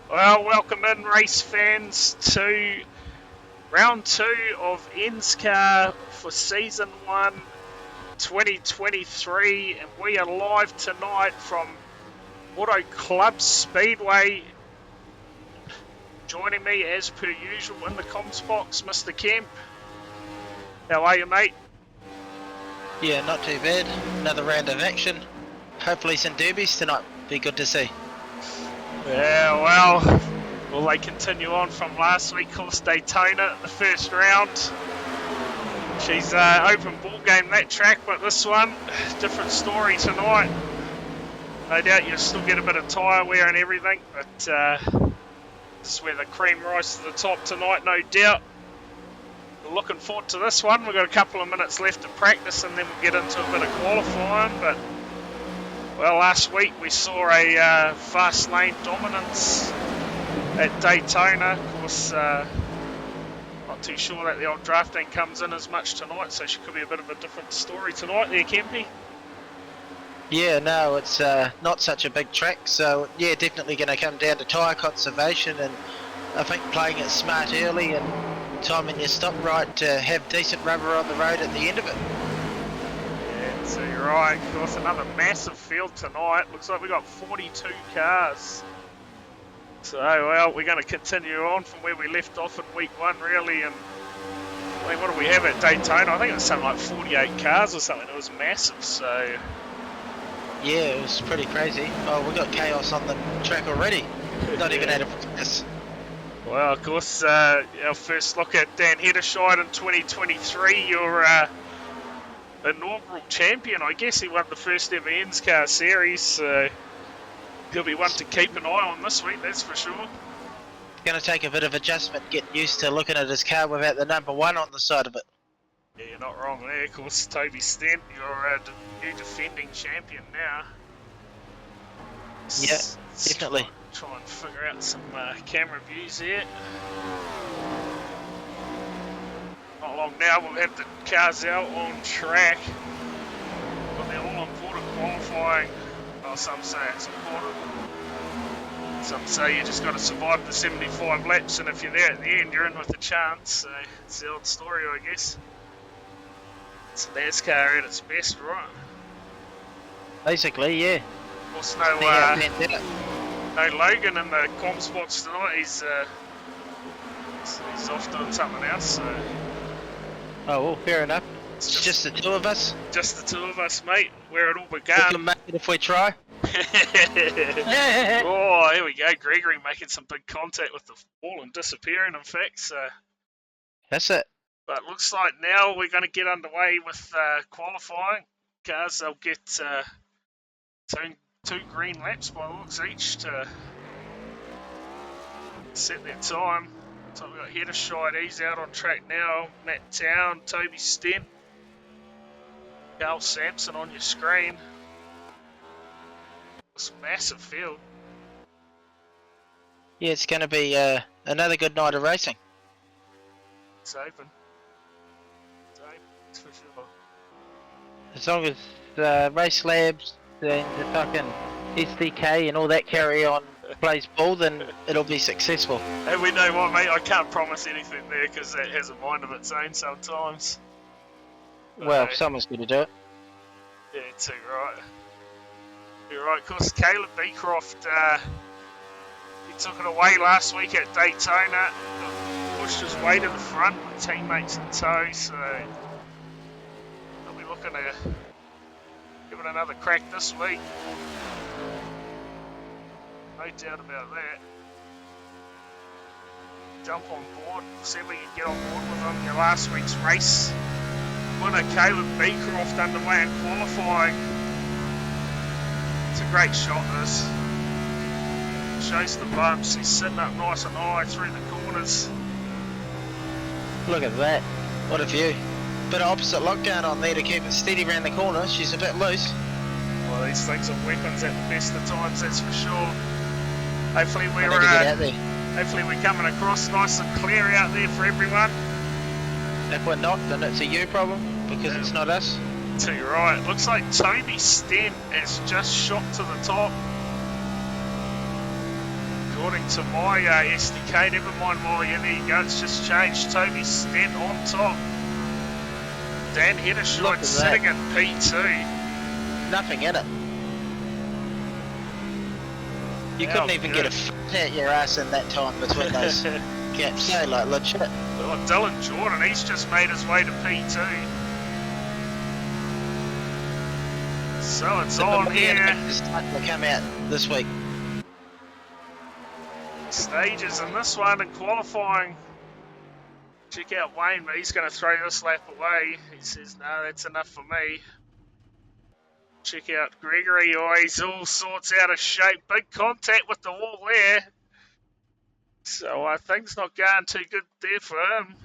Well, welcome in, race fans, to round two of ENSCAR for season 1, 2023, and we are live tonight from Auto Club Speedway. Joining me, as per usual, in the comms box, Mr. Kemp. How are you, mate? Yeah, not too bad. Another round of action. Hopefully some derbies tonight. Be good to see. Yeah, well, will they continue on from last week? Of course, Daytona, the first round. She's open ball game, that track, but this one, different story tonight. No doubt you'll still get a bit of tyre wear and everything, but this is where the cream rises to the top tonight, no doubt. We're looking forward to this one. We've got a couple of minutes left to practice and then we'll get into a bit of qualifying, but well, last week we saw a fast lane dominance at Daytona. Of course, not too sure that the old drafting comes in as much tonight, so she could be a bit of a different story tonight there, Kempy. Yeah, no, it's not such a big track, so yeah, definitely going to come down to tyre conservation, and I think playing it smart early and timing your stop right to have decent rubber on the road at the end of it. Yeah, so you're right. Of course, another massive field tonight. Looks like we got 42 cars. So, well, we're going to continue on from where we left off in week one, really. And I mean, what do we have at Daytona? I think it was something like 48 cars or something. It was massive. So, yeah, it was pretty crazy. Oh, we got chaos on the track already. Not even out of practice. Well, of course, our first look at Dan Hedderscheid in 2023. Your inaugural champion. I guess he won the first ever ENSCAR series. So he'll be one to keep an eye on this week, that's for sure. Going to take a bit of adjustment, get used to looking at his car without the number 1 on the side of it. Yeah, you're not wrong there. Of course, Toby Stent, your new defending champion now. Yeah, definitely. Try and figure out some camera views here. Not long now, we'll have the cars out on track. But they're all important qualifying. Well, some say it's important. Some say you just got to survive the 75 laps, and if you're there at the end, you're in with a chance. So it's the old story, I guess. It's NASCAR at its best, right? Basically, yeah. Of course, no Logan in the comms box tonight. He's off doing something else. So. Oh, well, fair enough. It's just the two of us. Just the two of us, mate. Where it all began. We can make it if we try. Oh, here we go. Gregory making some big contact with the ball and disappearing, in fact. So. That's it. But it looks like now we're going to get underway with qualifying. Cars, they'll get two green laps by the looks each to set their time. So we've got Hedderscheid, he's out on track now. Matt Town, Toby Stent, Carl Sampson on your screen. This massive field. Yeah, it's going to be another good night of racing. It's open. It's open, that's for sure. As long as Race Labs and the fucking SDK and all that carry on plays ball, then it'll be successful. And we know what, mate, I can't promise anything there because that has a mind of its own sometimes. Well, someone's going to do it. Yeah, too right. You're right, of course, Caleb Beecroft, he took it away last week at Daytona, pushed his way to the front with teammates in tow, so they'll be looking to give it another crack this week. No doubt about that. Jump on board, see if we can get on board with them. Your last week's race winner, Caleb Beecroft, underway in qualifying. It's a great shot, this. Shows the bumps, he's sitting up nice and high through the corners. Look at that. What a view. Bit of opposite lockdown on there to keep it steady around the corner. She's a bit loose. Well, these things are weapons at the best of times, that's for sure. Hopefully we're coming across nice and clear out there for everyone. If we're not, then it's a you problem, because it's not us. To your right, looks like Toby Stent has just shot to the top. according to my SDK. Never mind my, yeah, there you go, it's just changed. Toby Stent on top. Dan Hedderscheid sitting in P2. Nothing in it. You couldn't even get a foot at your ass in that time between those gaps. No, like legit. Oh, Dylan Jordan, he's just made his way to P2. So it's on here. It's starting to come out this week. Stages in this one in qualifying. Check out Wayne, but he's going to throw this lap away. He says, no, that's enough for me. Check out Gregory. Oh, he's all sorts out of shape. Big contact with the wall there. So things not going too good there for him.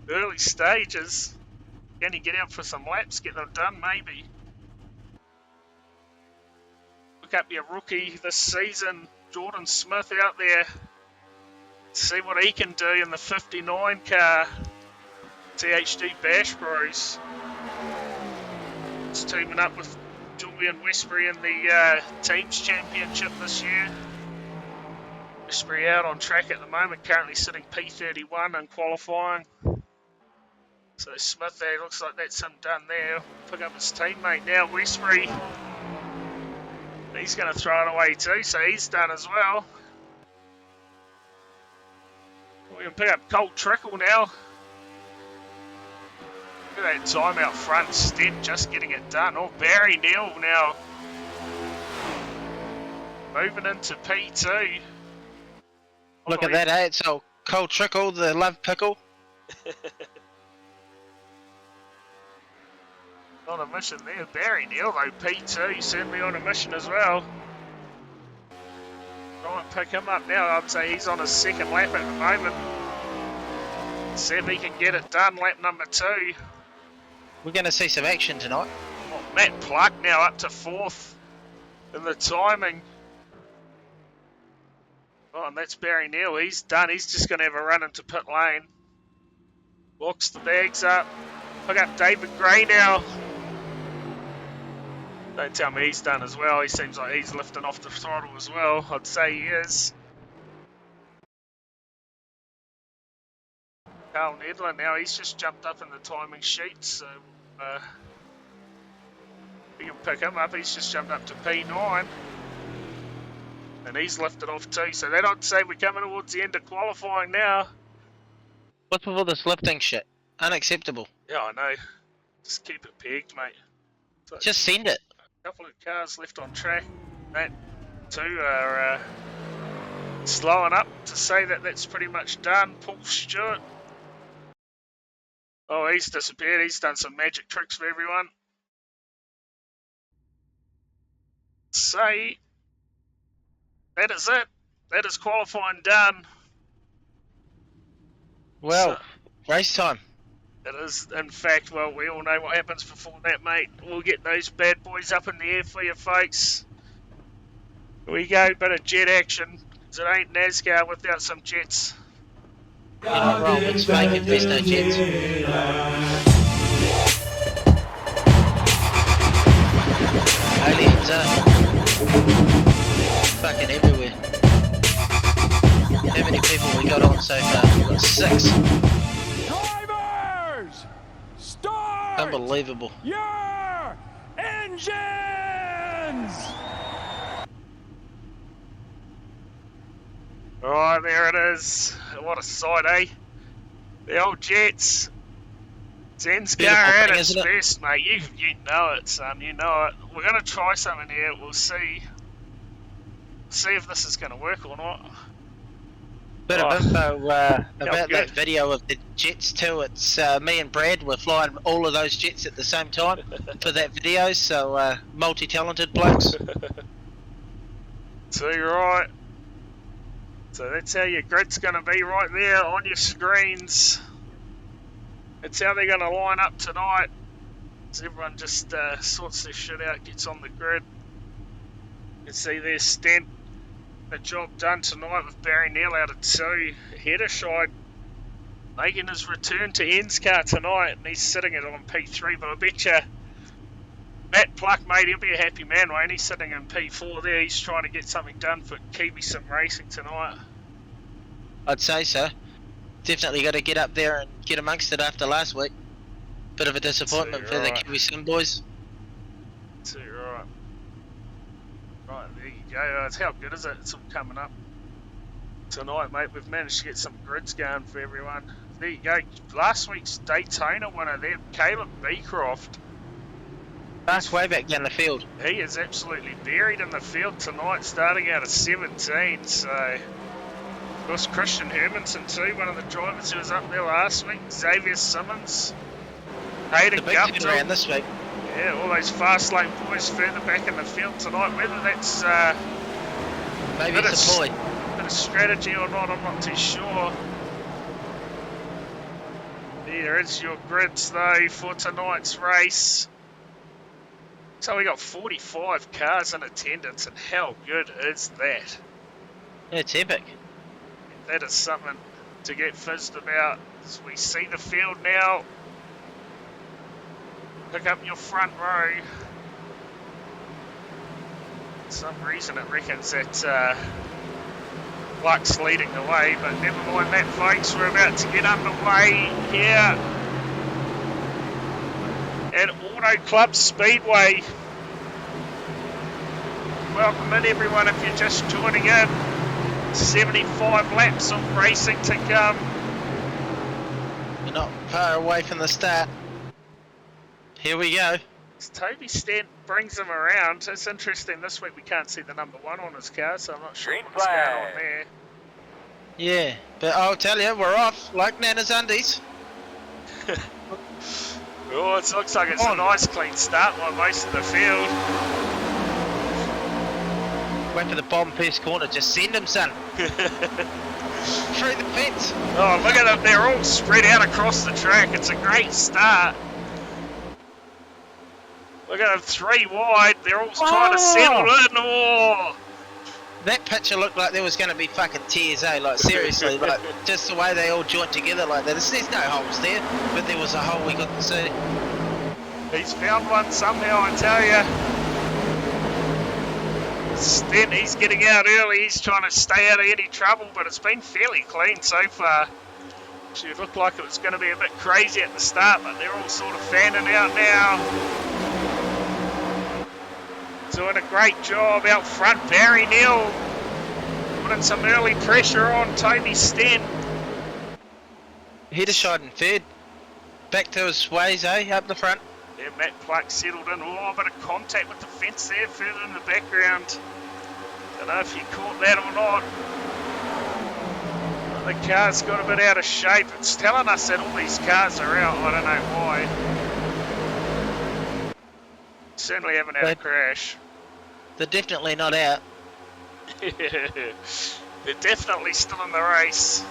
Early stages. Can he get out for some laps, get them done? Maybe. Look up your rookie this season, Jordan Smith, out there. See what he can do in the 59 car. THD Bash Bros. He's teaming up with Julian Westbury in the Teams Championship this year. Westbury out on track at the moment, currently sitting P31 in qualifying. So Smith there, looks like that's him done there. Pick up his teammate now, Westbury. He's going to throw it away too, so he's done as well. We can pick up Colt Trickle now. Look at that time out front, Stent just getting it done. Oh, Barry Neal now. Moving into P2. Look at that, eh? It's old Colt Trickle, the love pickle. On a mission there. Barry Neal though, P2, certainly on a mission as well. Try and pick him up now. I'd say he's on his second lap at the moment. See if he can get it done, lap number 2. We're going to see some action tonight. Oh, Matt Pluck now up to 4th in the timing. Oh, and that's Barry Neal. He's done. He's just going to have a run into pit lane. Locks the bags up. Pick up David Gray now. Don't tell me he's done as well. He seems like he's lifting off the throttle as well. I'd say he is. Carl Nedlin now, he's just jumped up in the timing sheet, so we can pick him up. He's just jumped up to P9. And he's lifted off too. So that I'd say we're coming towards the end of qualifying now. What's with all this lifting shit? Unacceptable. Yeah, I know. Just keep it pegged, mate. So just send it. A couple of cars left on track. That two are slowing up to say that that's pretty much done. Paul Stewart. Oh, he's disappeared. He's done some magic tricks for everyone. Say, that is it. That is qualifying done. Well, so, race time. It is, in fact, well, we all know what happens before that, mate. We'll get those bad boys up in the air for you folks. Here we go, bit of jet action. It ain't NASCAR without some jets. You're not wrong, it's fake if there's no jets. Aliens, fucking everywhere. How many people we got on so far? We've got 6. Drivers! Start! Unbelievable. Your engines! Alright, there it is. What a sight, eh? The old jets. It's ENSCAR at its best, mate. You know it, son. You know it. We're going to try something here. We'll see. See if this is going to work or not. Bit of info about that video of the jets too. It's me and Brad were flying all of those jets at the same time for that video, so multi-talented blokes. Too right. So that's how your grid's going to be right there on your screens. That's how they're going to line up tonight. As everyone just sorts their shit out, gets on the grid. You can see there's Stent. A job done tonight with Barry Neal out of 2. Hedderscheid making his return to ENSCAR tonight, and he's sitting it on P3, but I bet you Matt Pluck, mate, he'll be a happy man, won't he? Sitting in P4 there, he's trying to get something done for Kiwi Sim Racing tonight. I'd say so. Definitely got to get up there and get amongst it after last week. Bit of a disappointment for the Kiwi Sim boys. Too right. Right, there you go. How good is it? It's all coming up tonight, mate. We've managed to get some grids going for everyone. There you go. Last week's Daytona winner there, Caleb Beecroft. That's way back down the field. He is absolutely buried in the field tonight, starting out of 17. So, of course, Christian Hermanson too, one of the drivers who was up there last week. Xavier Simmons, Hayden Guptill. Around this week. Yeah, all those fast lane boys further back in the field tonight. Whether that's maybe it's a ploy. Bit of strategy or not, I'm not too sure. There is your grids though for tonight's race. So we got 45 cars in attendance, and how good is that? It's epic. That is something to get fizzed about. As we see the field now. Pick up your front row. For some reason it reckons that Luck's leading the way, but never mind that, folks. We're about to get underway here at Auto Club Speedway. Welcome in, everyone, if you're just joining in. 75 laps of racing to come. You're not far away from the start. Here we go. As Toby Stent brings him around. It's interesting, this week we can't see the number 1 on his car, so I'm not sure what's going on there. Yeah, but I'll tell you, we're off like Nana's undies. Oh, it looks like it's a nice clean start by most of the field. Wait for the bomb first corner, just send him, son. Through the fence. Oh, look at them, they're all spread out across the track. It's a great start. Look at them, 3 wide. They're all trying to settle in. Oh. That picture looked like there was going to be fucking tears, eh? Like, seriously, like, just the way they all joined together like that. There's no holes there, but there was a hole we couldn't see. He's found one somehow, I tell you. Stent, he's getting out early. He's trying to stay out of any trouble, but it's been fairly clean so far. Actually, it looked like it was going to be a bit crazy at the start, but they're all sort of fanning out now. Doing a great job out front. Barry Neal putting some early pressure on Toby Stent. Header shot in third. Back to his ways, eh? Up the front. Yeah, Matt Pluck settled in. Oh, a bit of contact with the fence there, further in the background. Don't know if you caught that or not. The car's got a bit out of shape. It's telling us that all these cars are out. I don't know why. Certainly haven't had a crash. They're definitely not out. They're definitely still in the race.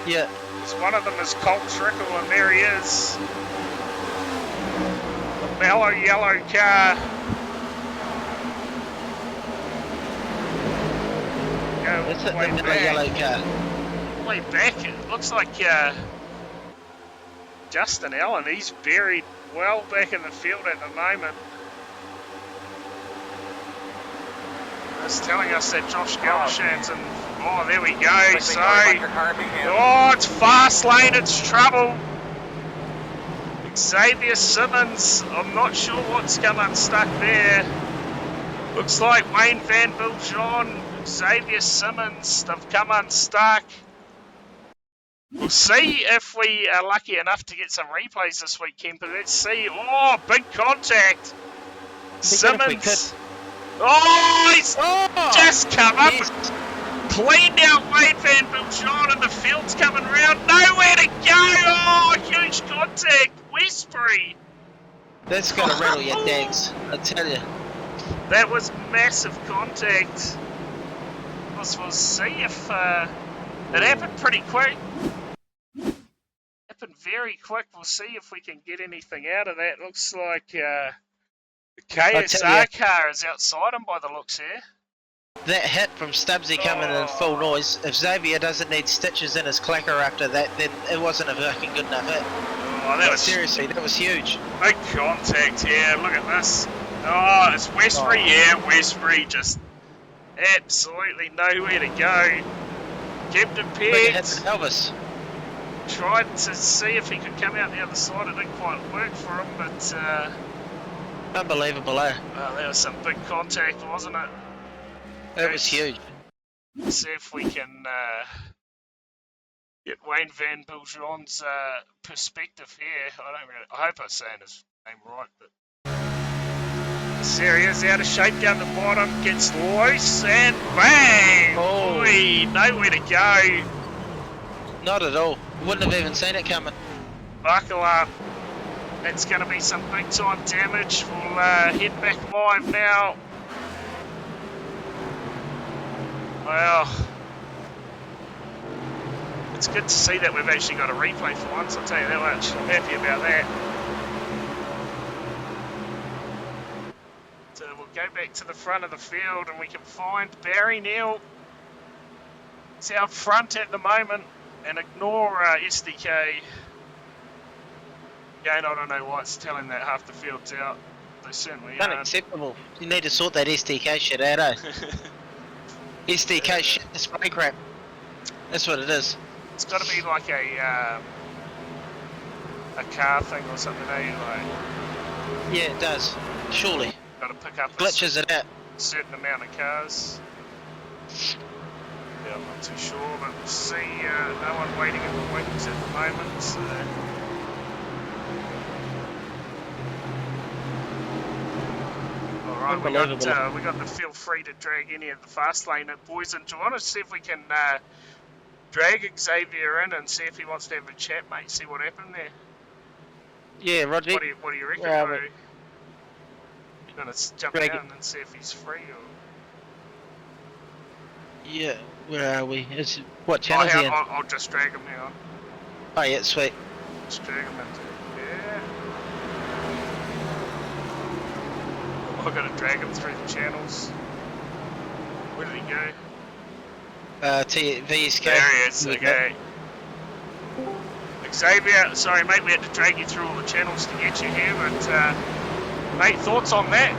Yeah. Because one of them is Colt Trickle, and there he is. The mellow yellow car. That's it, the mellow yellow car. Way back, it looks like Justin Allen. He's buried well back in the field at the moment. It's telling us that Josh Gelshan's and oh, there we go. So, oh, it's fast lane, it's trouble. Xavier Simmons, I'm not sure what's come unstuck there. Looks like Wayne Van Biljon, Xavier Simmons, they've come unstuck. We'll see if we are lucky enough to get some replays this weekend, but let's see. Oh, big contact. Simmons. Oh, he's just come up and cleaned out Wayne Van Biljon, and the field's coming round. Nowhere to go. Oh, huge contact. Westbury. That's going to rattle your dags, I tell you. That was massive contact. We'll see if it happened pretty quick. Happened very quick. We'll see if we can get anything out of that. Looks like the KSR car is outside him by the looks here. That hit from Stubbsy coming in full noise. If Xavier doesn't need stitches in his clacker after that, then it wasn't a fucking good enough hit. Oh, that was seriously, that was huge. big contact here. Look at this. Oh, it's Westbury. Oh. Yeah, Westbury just absolutely nowhere to go. Kept it Bigger hit pegged. than Elvis. Tried to see if he could come out the other side. It didn't quite work for him, but Unbelievable, eh? well, that was some big contact, wasn't it? That was huge. Let's see if we can get Wayne Van Biljon's perspective here. I hope I'm saying his name right, but there he is, out of shape down the bottom, gets loose and bang! Oh. Boy, nowhere to go. Not at all. Wouldn't have even seen it coming. Buckle up. It's going to be some big time damage. We'll head back live now. Well, it's good to see that we've actually got a replay for once, I'll tell you that much. I'm happy about that. So we'll go back to the front of the field and we can find Barry Neal. It's out front at the moment, and ignore SDK. Again, I don't know why it's telling that half the field's out. They certainly aren't. Unacceptable. You need to sort that SDK shit out, eh? SDK shit display crap. That's what it is. It's got to be like a car thing or something, eh? Like, Yeah, it does. Surely. got to pick up Glitches it out. a certain amount of cars. Yeah, I'm not too sure, but we'll see. No one waiting in the wings at the moment, so. Alright, we got the feel free to drag any of the fast lane boys in. Do you want to see if we can drag Xavier in and see if he wants to have a chat, mate? See what happened there. Yeah, Rodney. What do you reckon? Where are Bro? we? You gonna jump Drag down and see if he's free or? Yeah, where are we? What channel is he in? I'll just drag him now. Oh yeah, sweet. Just drag him into yeah. I've got to drag him through the channels. Where did he go? VSK. There he is. Okay. Xavier, sorry mate, we had to drag you through all the channels to get you here, but mate, thoughts on that?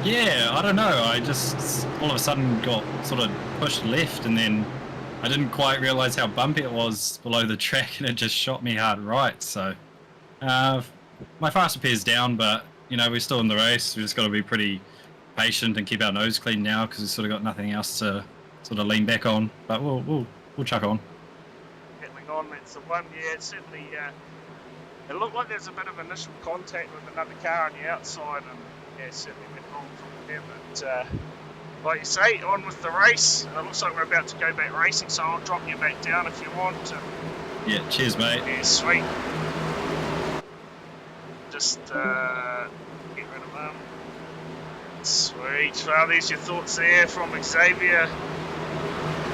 Yeah, I don't know. I just all of a sudden got sort of pushed left, and then I didn't quite realise how bumpy it was below the track, and it just shot me hard right. So my fast appears down, but you know we're still in the race. We just got to be pretty patient and keep our nose clean now because we've sort of got nothing else to sort of lean back on. But we'll chuck on. Getting on, that's the one. Yeah, it certainly. It looked like there's a bit of initial contact with another car on the outside, and yeah, certainly went wrong from there. But like you say, on with the race. It looks like we're about to go back racing, so I'll drop you back down if you want. Yeah, cheers, mate. Yeah, sweet. Just get rid of them. Sweet. Well, there's your thoughts there from Xavier.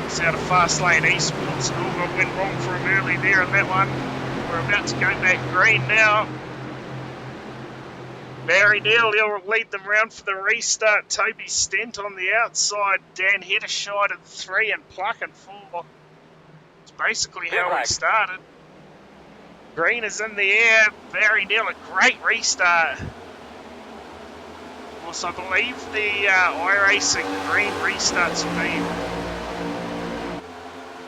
It's out of fast lane esports. All went wrong for him early there in that one. We're about to go back green now. Barry Neal, he'll lead them round for the restart. Toby Stent on the outside. Dan Heddershide at 3 and Pluck at 4. It's basically how we started. Green is in the air. Barry Neal, a great restart. Of course, I believe the iRacing green restarts have been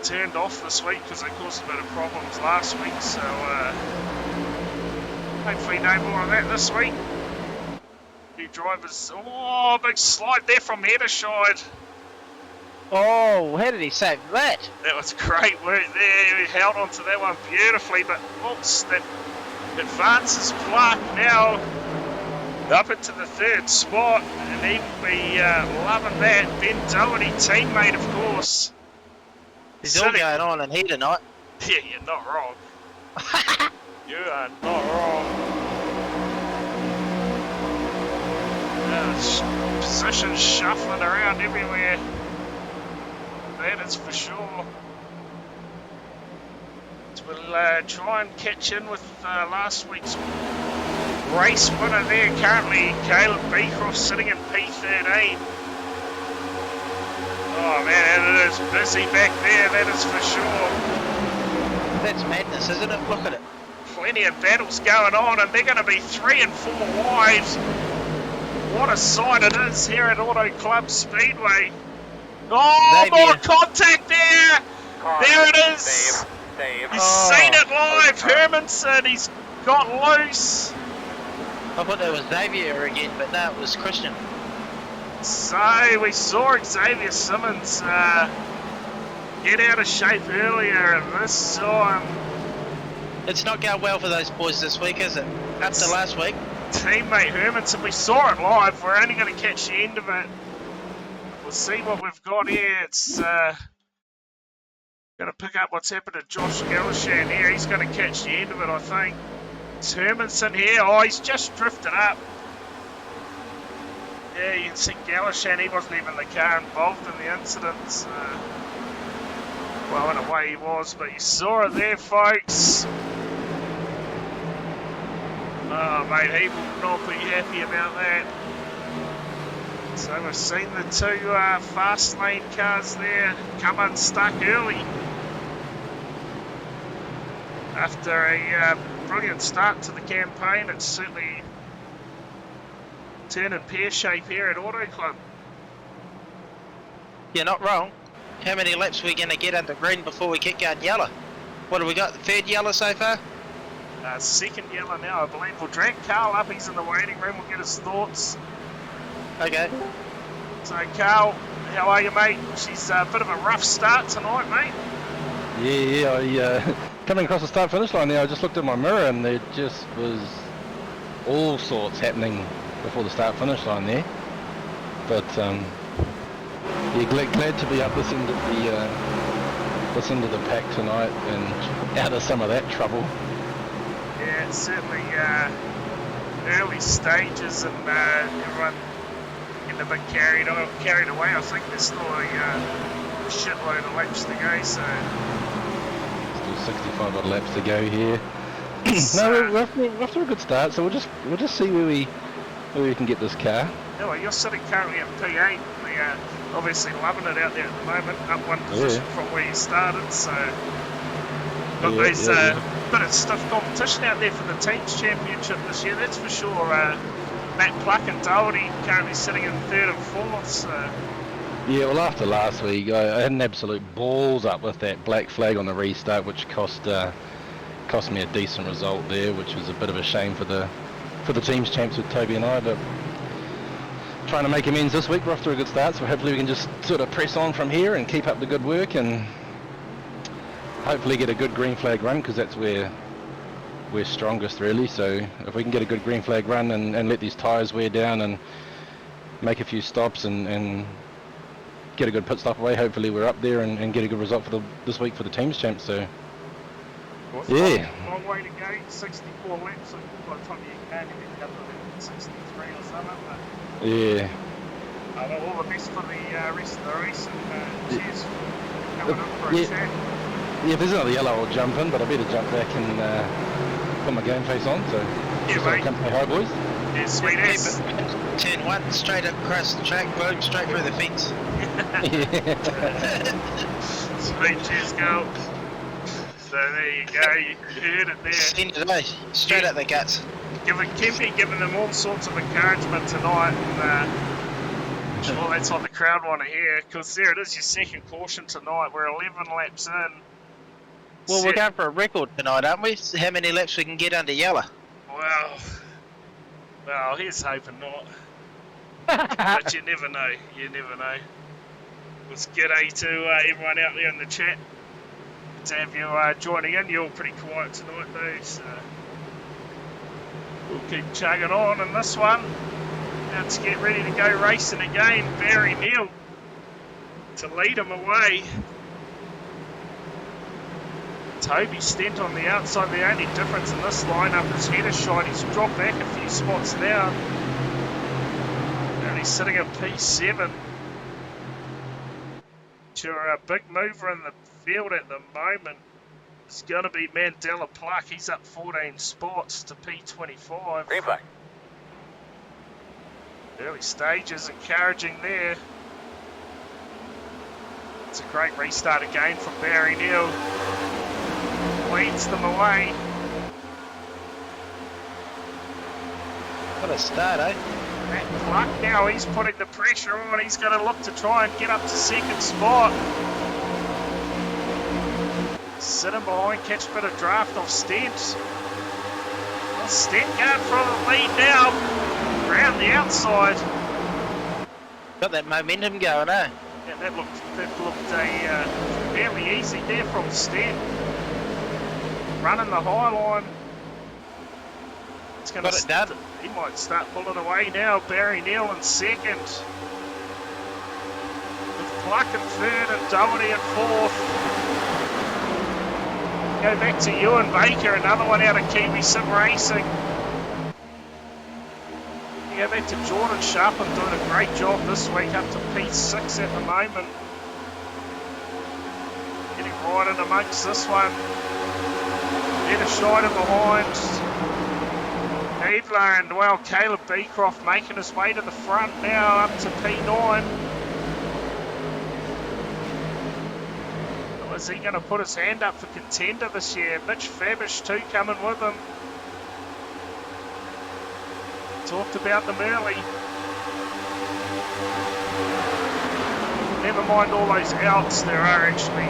turned off this week because they caused a bit of problems last week, so hopefully no more of that this week. New drivers, oh, big slide there from Heddershide. Oh, how did he save that? That was great work there, he held onto that one beautifully, but oops, that advances Clark now up into the 3rd spot, and he will be loving that. Ben Doherty, teammate of course. There's all going on in here tonight. Yeah, you're not wrong. You are not wrong. Positions shuffling around everywhere. That is for sure. So we'll try and catch in with last week's race winner there. Currently, Caleb Beecroft sitting in P13. Oh man, it is busy back there, that is for sure. That's madness, isn't it? Look at it. Plenty of battles going on, and they're going to be 3 and 4 wide. What a sight it is here at Auto Club Speedway. Oh, more contact there! There it is! You've seen it live, Hermanson, he's got loose. I thought that was Xavier again, but no, it was Christian. So, we saw Xavier Simmons get out of shape earlier, and this time... It's not going well for those boys this week, is it? After last week. Teammate Hermanson, we saw it live, we're only going to catch the end of it. We'll see what we've got here. It's going to pick up what's happened to Josh Galashan here. He's going to catch the end of it, I think. It's Hermanson here. Oh, he's just drifted up. Yeah, you can see Galashan, he wasn't even in the car involved in the incident. Well, in a way he was, but you saw it there, folks. Oh, mate, he will not be happy about that. So we've seen the two fast lane cars there come unstuck early. After a brilliant start to the campaign, it's certainly turning pear-shape here at Auto Club. You're not wrong. How many laps are we going to get under green before we get going yellow? What have we got? The third yellow so far? Second yellow now, I believe. We'll drag Carl up. He's in the waiting room. We'll get his thoughts. Okay. So, Carl, how are you, mate? She's a bit of a rough start tonight, mate. Yeah. Coming across the start-finish line there, I just looked at my mirror and there just was all sorts happening before the start-finish line there. But yeah, glad to be up this end of the pack tonight and out of some of that trouble. Yeah, it's certainly early stages and everyone getting a bit carried away. I think there's still a shitload of laps to go, so... Still 65 odd laps to go here. No, we're off to a good start, so we'll just see where we can get this car. Yeah, well, you're sitting currently at P8. They're obviously loving it out there at the moment, up one position from where you started, so... Got those bit of stiff competition out there for the teams championship this year, that's for sure. Matt Pluck and Doherty currently sitting in 3rd and 4th. So. Yeah, well, after last week, I had an absolute balls up with that black flag on the restart, which cost me a decent result there, which was a bit of a shame for the teams champs with Toby and I. But trying to make amends this week. We're off to a good start, so hopefully we can just sort of press on from here and keep up the good work and hopefully get a good green flag run, because that's where we're strongest really. So if we can get a good green flag run and let these tyres wear down and make a few stops and get a good pit stop away, hopefully we're up there and get a good result for this week for the teams champs. So yeah, long way to go, 64 laps, so by the time you can get up to 63 or something. But yeah. All the best for the rest of the race, and cheers for coming up for a chat. Yeah, if there's another yellow, I'll jump in, but I better jump back and put my game face on. So yeah, mate. Come say hi, boys. Yeah, sweet ass. Turn 1, straight up across the track, boom, straight through the fence. Sweet, cheers, Carl. So there you go, you heard it there. Send it away, straight up the guts. Kempy giving them all sorts of encouragement tonight, and I'm sure that's what the crowd want to hear, because there it is, your second caution tonight. We're 11 laps in. Well, we're going for a record tonight, aren't we? How many laps we can get under yellow? Well, here's hoping not. But you never know, Let's get to everyone out there in the chat. Good to have you joining in. You're all pretty quiet tonight though, so we'll keep chugging on in this one. Let's get ready to go racing again. Barry Neal to lead him away. Toby Stent on the outside. The only difference in this lineup is header shot. He's dropped back a few spots now. And he's sitting at P7. You're a big mover in the field at the moment. It's going to be Mandela Pluck. He's up 14 spots to P25. Green flag. Early stages, encouraging there. It's a great restart again from Barry Neal. leads them away. What a start, eh? Matt Clark now, he's putting the pressure on. He's going to look to try and get up to second spot. Sitting behind, catch a bit of draft off Stent. Well, Stent going for the lead now. Round the outside. Got that momentum going, eh? Yeah, that looked fairly easy there from Stent. Running the high line. It's Got it done. He might start pulling away now. Barry Neal in second. With Pluck in third and Doherty in fourth. Go back to Ewan Baker, another one out of Kiwi Sim Racing. You go back to Jordan Sharpen doing a great job this week, up to P6 at the moment. Getting right in amongst this one. Then a Schneider behind. Needler and, well, Caleb Beecroft making his way to the front now, up to P9. Oh, is he going to put his hand up for contender this year? Mitch Fabish too coming with him. Talked about them early. Never mind all those outs, there are actually,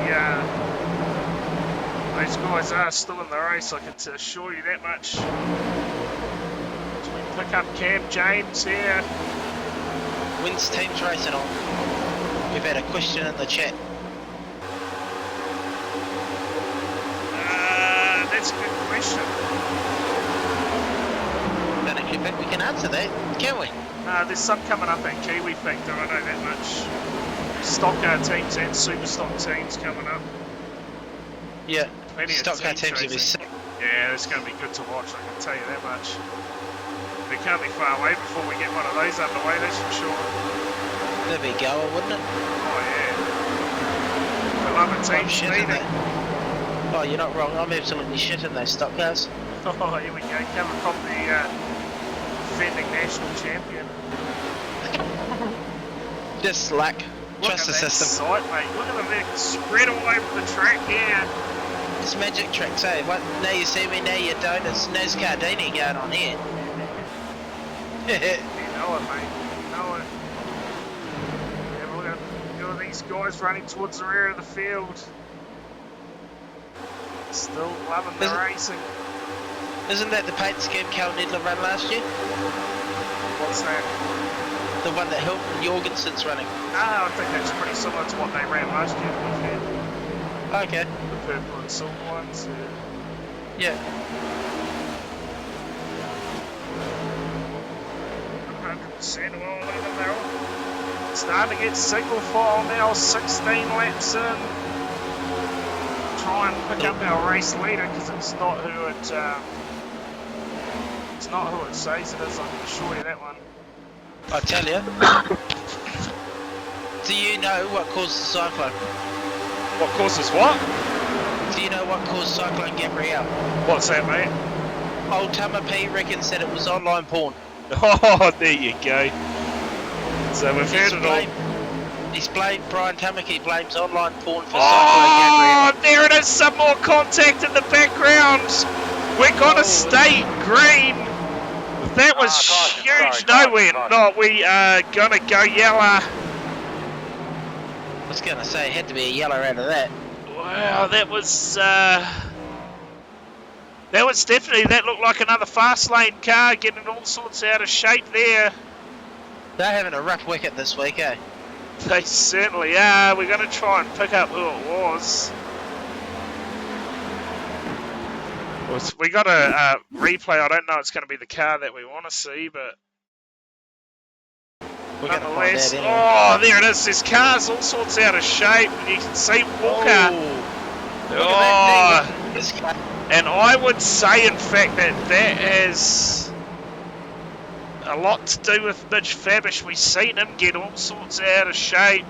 those guys are still in the race, I can assure you that much. Pick up Cam James here. When's teams racing on? We've had a question in the chat. That's a good question. Don't actually think we can answer that, can we? There's some coming up at Kiwi Factor, I know that much. Stock car teams and super stock teams coming up. Yeah, Plenty of stock car team teams will be racing. sick. Yeah, it's going to be good to watch, I can tell you that much. We can't be far away before we get one of those underway, that's for sure. That'd be goer, wouldn't it? Oh yeah. I love a team shit in meeting. that. Oh, you're not wrong. I'm absolutely shit in those stock cars. Oh, here we go, coming from the defending national champion. Just luck. Look Trust at the that system. sight, mate. Look at them, they're spread all over the track here. It's magic tricks, eh? What, now you see me, now you don't. It's Nascardini going on here. You know it, mate. You know it. Have a look at these guys running towards the rear of the field. Still loving the racing. Isn't that the paint scheme Cal Nedler ran last year? What's that? The one that Hilton Jorgensen's running. Ah, I think that's pretty similar to what they ran last year, to be fair. Okay. The purple and silver ones. Yeah. 100%. Well, look at them, they're all starting to get single file now, 16 laps in. Try and pick up our race leader because it's not who it says it is, I can assure you that one. I tell you. Do you know what caused the cyclone? What causes what? Do you know what caused Cyclone Gabrielle? What's that, mate? Old Tama P reckons that it was online porn. Oh, there you go. So we've heard it all. He's blamed, Brian Tamaki blames online porn for Cyclone Gabrielle. Oh, there it is, some more contact in the background. We're gonna stay green. That was huge. No, we're not. We are gonna go yellow. I was gonna say, it had to be a yellow out of that. Wow, that was definitely, that looked like another fast lane car getting all sorts out of shape there. They're having a rough wicket this week, eh? They certainly are. We're going to try and pick up who it was. We got a replay. I don't know it's going to be the car that we want to see, but We're going to find out anyway. Oh, there it is. This car's all sorts out of shape, and you can see Walker. Look at that thing. This car. And I would say, in fact, that has a lot to do with Mitch Fabish. We've seen him get all sorts out of shape.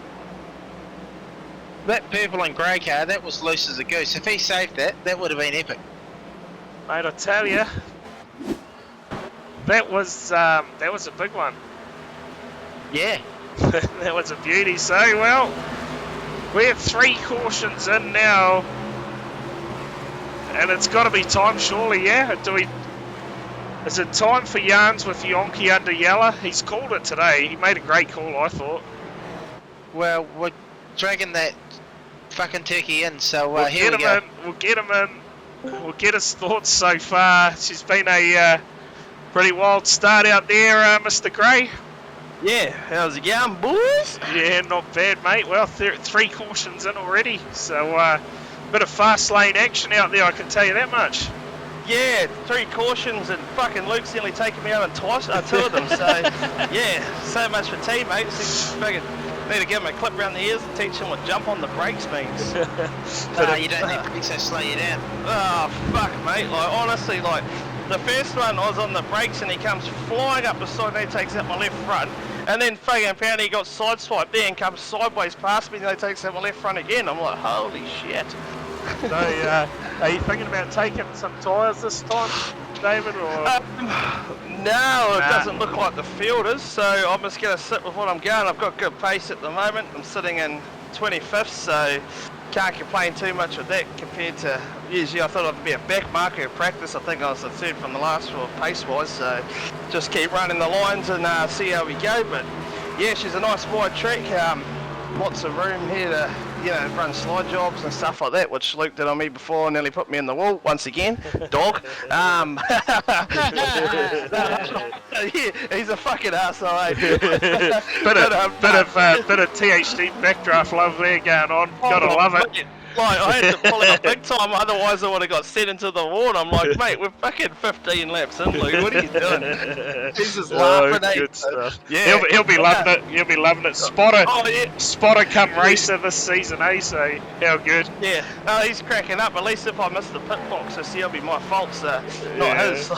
That purple and grey car, that was loose as a goose. If he saved that, that would have been epic. Mate, I tell you, that was a big one. Yeah. That was a beauty. So, well, we have 3 cautions in now. And it's got to be time, surely, yeah? Is it time for yarns with Yonki under Yella? He's called it today. He made a great call, I thought. Well, we're dragging that fucking turkey in, so We'll here get we him go. in. We'll get him in. We'll get his thoughts so far. She's been a pretty wild start out there, Mr. Gray. Yeah, how's it going, boys? Yeah, not bad, mate. Well, 3 cautions in already, so bit of fast lane action out there, I can tell you that much. Yeah, 3 cautions and fucking Luke's nearly taken me out on 2 of them, so yeah, so much for teammates. Fucking need to give him a clip around the ears and teach him what jump on the brakes means. You don't need brakes, so slow you down. Oh, fuck, mate. Like, honestly, like, the first one I was on the brakes and he comes flying up the side and he takes out my left front. And then fucking apparently he got sideswiped there and comes sideways past me and he takes out my left front again. I'm like, holy shit. So, are you thinking about taking some tyres this time, David, or...? No, it doesn't look like the field is, so I'm just going to sit with what I'm going. I've got good pace at the moment. I'm sitting in 25th, so can't complain too much with that compared to usually I thought I'd be a back marker at practice. I think I was the 3rd from the last for pace-wise, so just keep running the lines and see how we go. But yeah, she's a nice wide track. Lots of room here to, you know, run slide jobs and stuff like that, which Luke did on me before and nearly put me in the wall once again. Dog. Yeah, he's a fucking arsehole, eh? bit of THD backdraft love there going on. Gotta love it. Like, I had to pull out big time, otherwise I would have got sent into the water. I'm like, mate, we're fucking 15 laps in, Luke. What are you doing? He's just laughing at good stuff. Yeah. He'll be loving it. He'll be loving it. Spotter. Oh, yeah. Spotter come racer this season, eh? So, how good. Yeah. Oh, he's cracking up. At least if I miss the pit box, it'll be my fault, so not his. So,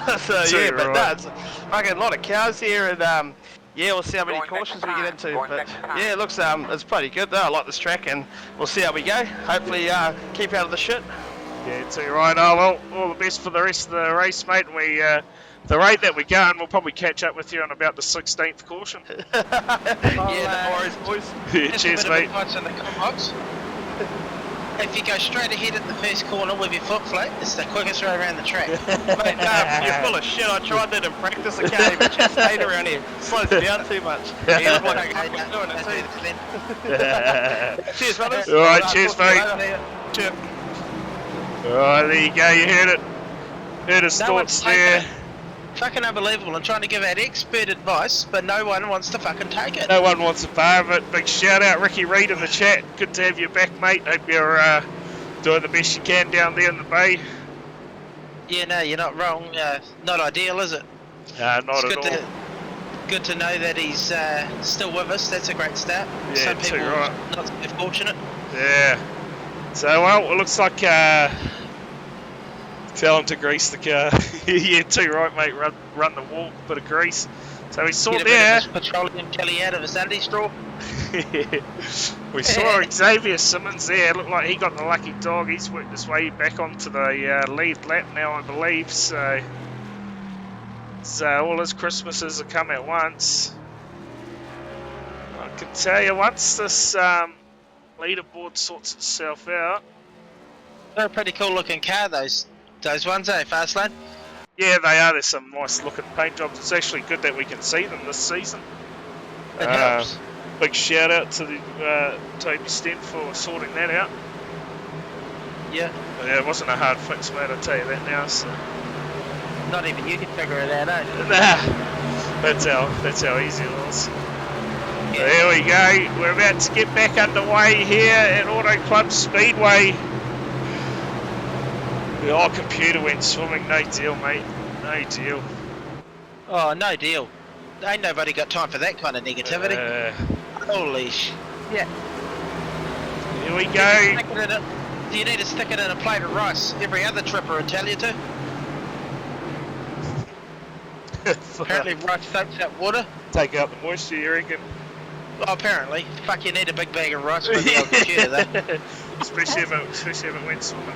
yeah, but no, it's fucking a lot of cows here, and yeah, we'll see how many cautions we get into, but yeah, it looks it's pretty good though. I like this track, and we'll see how we go. Hopefully, keep out of the shit. Yeah, too right. Oh well, all the best for the rest of the race, mate. And we, the rate that we're going, we'll probably catch up with you on about the 16th caution. Yeah, no worries, boys. Yeah, cheers, mate. If you go straight ahead at the first corner with your foot flat, it's the quickest road around the track. Mate, no, you're full of shit. I tried that in practice. I can't even just stay around here. Slows me down too much. Yeah, look like I'm doing it too. Cheers, brothers. All right, cheers, mate. Cheers. All right, there you go. You heard it. Heard his thoughts there. Fucking unbelievable. I'm trying to give out expert advice, but no one wants to fucking take it. No one wants a bar of it. Big shout out, Ricky Reid in the chat. Good to have you back, mate. Hope you're doing the best you can down there in the bay. Yeah, no, you're not wrong. Not ideal, is it? Not at all. Good to know that he's still with us. That's a great start. Yeah, Some people right. not so fortunate. Yeah. So, well, it looks like tell him to grease the car. Yeah, too right, mate. Run the walk, bit of grease. So we saw Get a there. bit of petroleum jelly out of a Sunday straw. We saw Xavier Simmons there. It looked like he got the lucky dog. He's worked his way back onto the lead lap now, I believe. So all his Christmases have come at once. I can tell you, once this leaderboard sorts itself out. They're a pretty cool looking car, those ones, eh, Fastlane? Yeah, they are. There's some nice looking paint jobs. It's actually good that we can see them this season. It helps. Big shout out to the Toby Stent for sorting that out. Yeah. Yeah, it wasn't a hard fix, mate, I'll tell you that now. So. Not even you can figure it out, eh? Nah, that's how easy it was. Yeah. There we go. We're about to get back underway here at Auto Club Speedway. Oh, computer went swimming. No deal, mate. No deal. Oh, no deal. Ain't nobody got time for that kind of negativity. Holy sh... Yeah. Here we go. Do you need to stick it in a plate of rice? Every other tripper would tell you to. Apparently rice soaks up water. Take out the moisture, you reckon? Well, apparently. Fuck, you need a big bag of rice for the old computer, though. especially if it went swimming.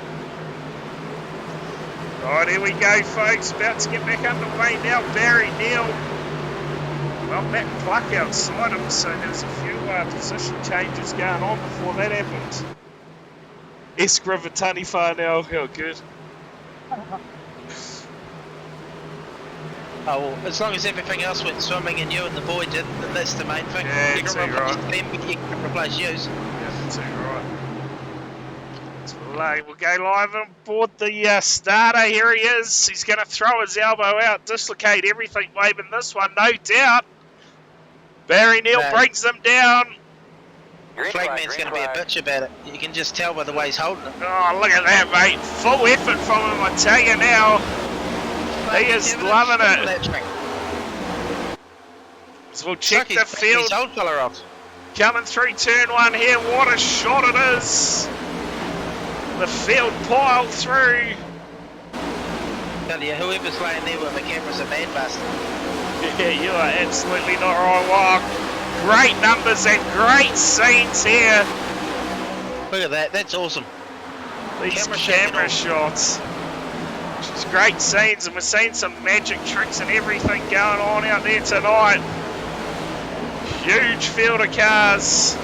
Right, here we go, folks. About to get back underway now. Barry Neal. Well, Matt Pluck outside him, so there's a few position changes going on before that happened. ENSCAR Vatani far now. How good. Oh, well, as long as everything else went swimming and you and the boy did, then that's the main thing. Yeah, you can too replace right. them, but you can replace yous. Yeah, too right. So we'll go live on board the starter. Here he is. He's going to throw his elbow out, dislocate everything, waving this one, no doubt. Barry Neal brings them down. Flagman's going to be a bitch about it. You can just tell by the way he's holding it. Oh, look at that, mate. Full effort from him, I tell you now. He is loving it. So we'll check the field. His old fella off. Coming through turn one here. What a shot it is. The field piled through. Tell you, whoever's laying there with the camera's a man bastard. Yeah, you are absolutely not right. Wow. Great numbers and great scenes here. Look at that, that's awesome. These camera shots. Just great scenes, and we're seeing some magic tricks and everything going on out there tonight. Huge field of cars.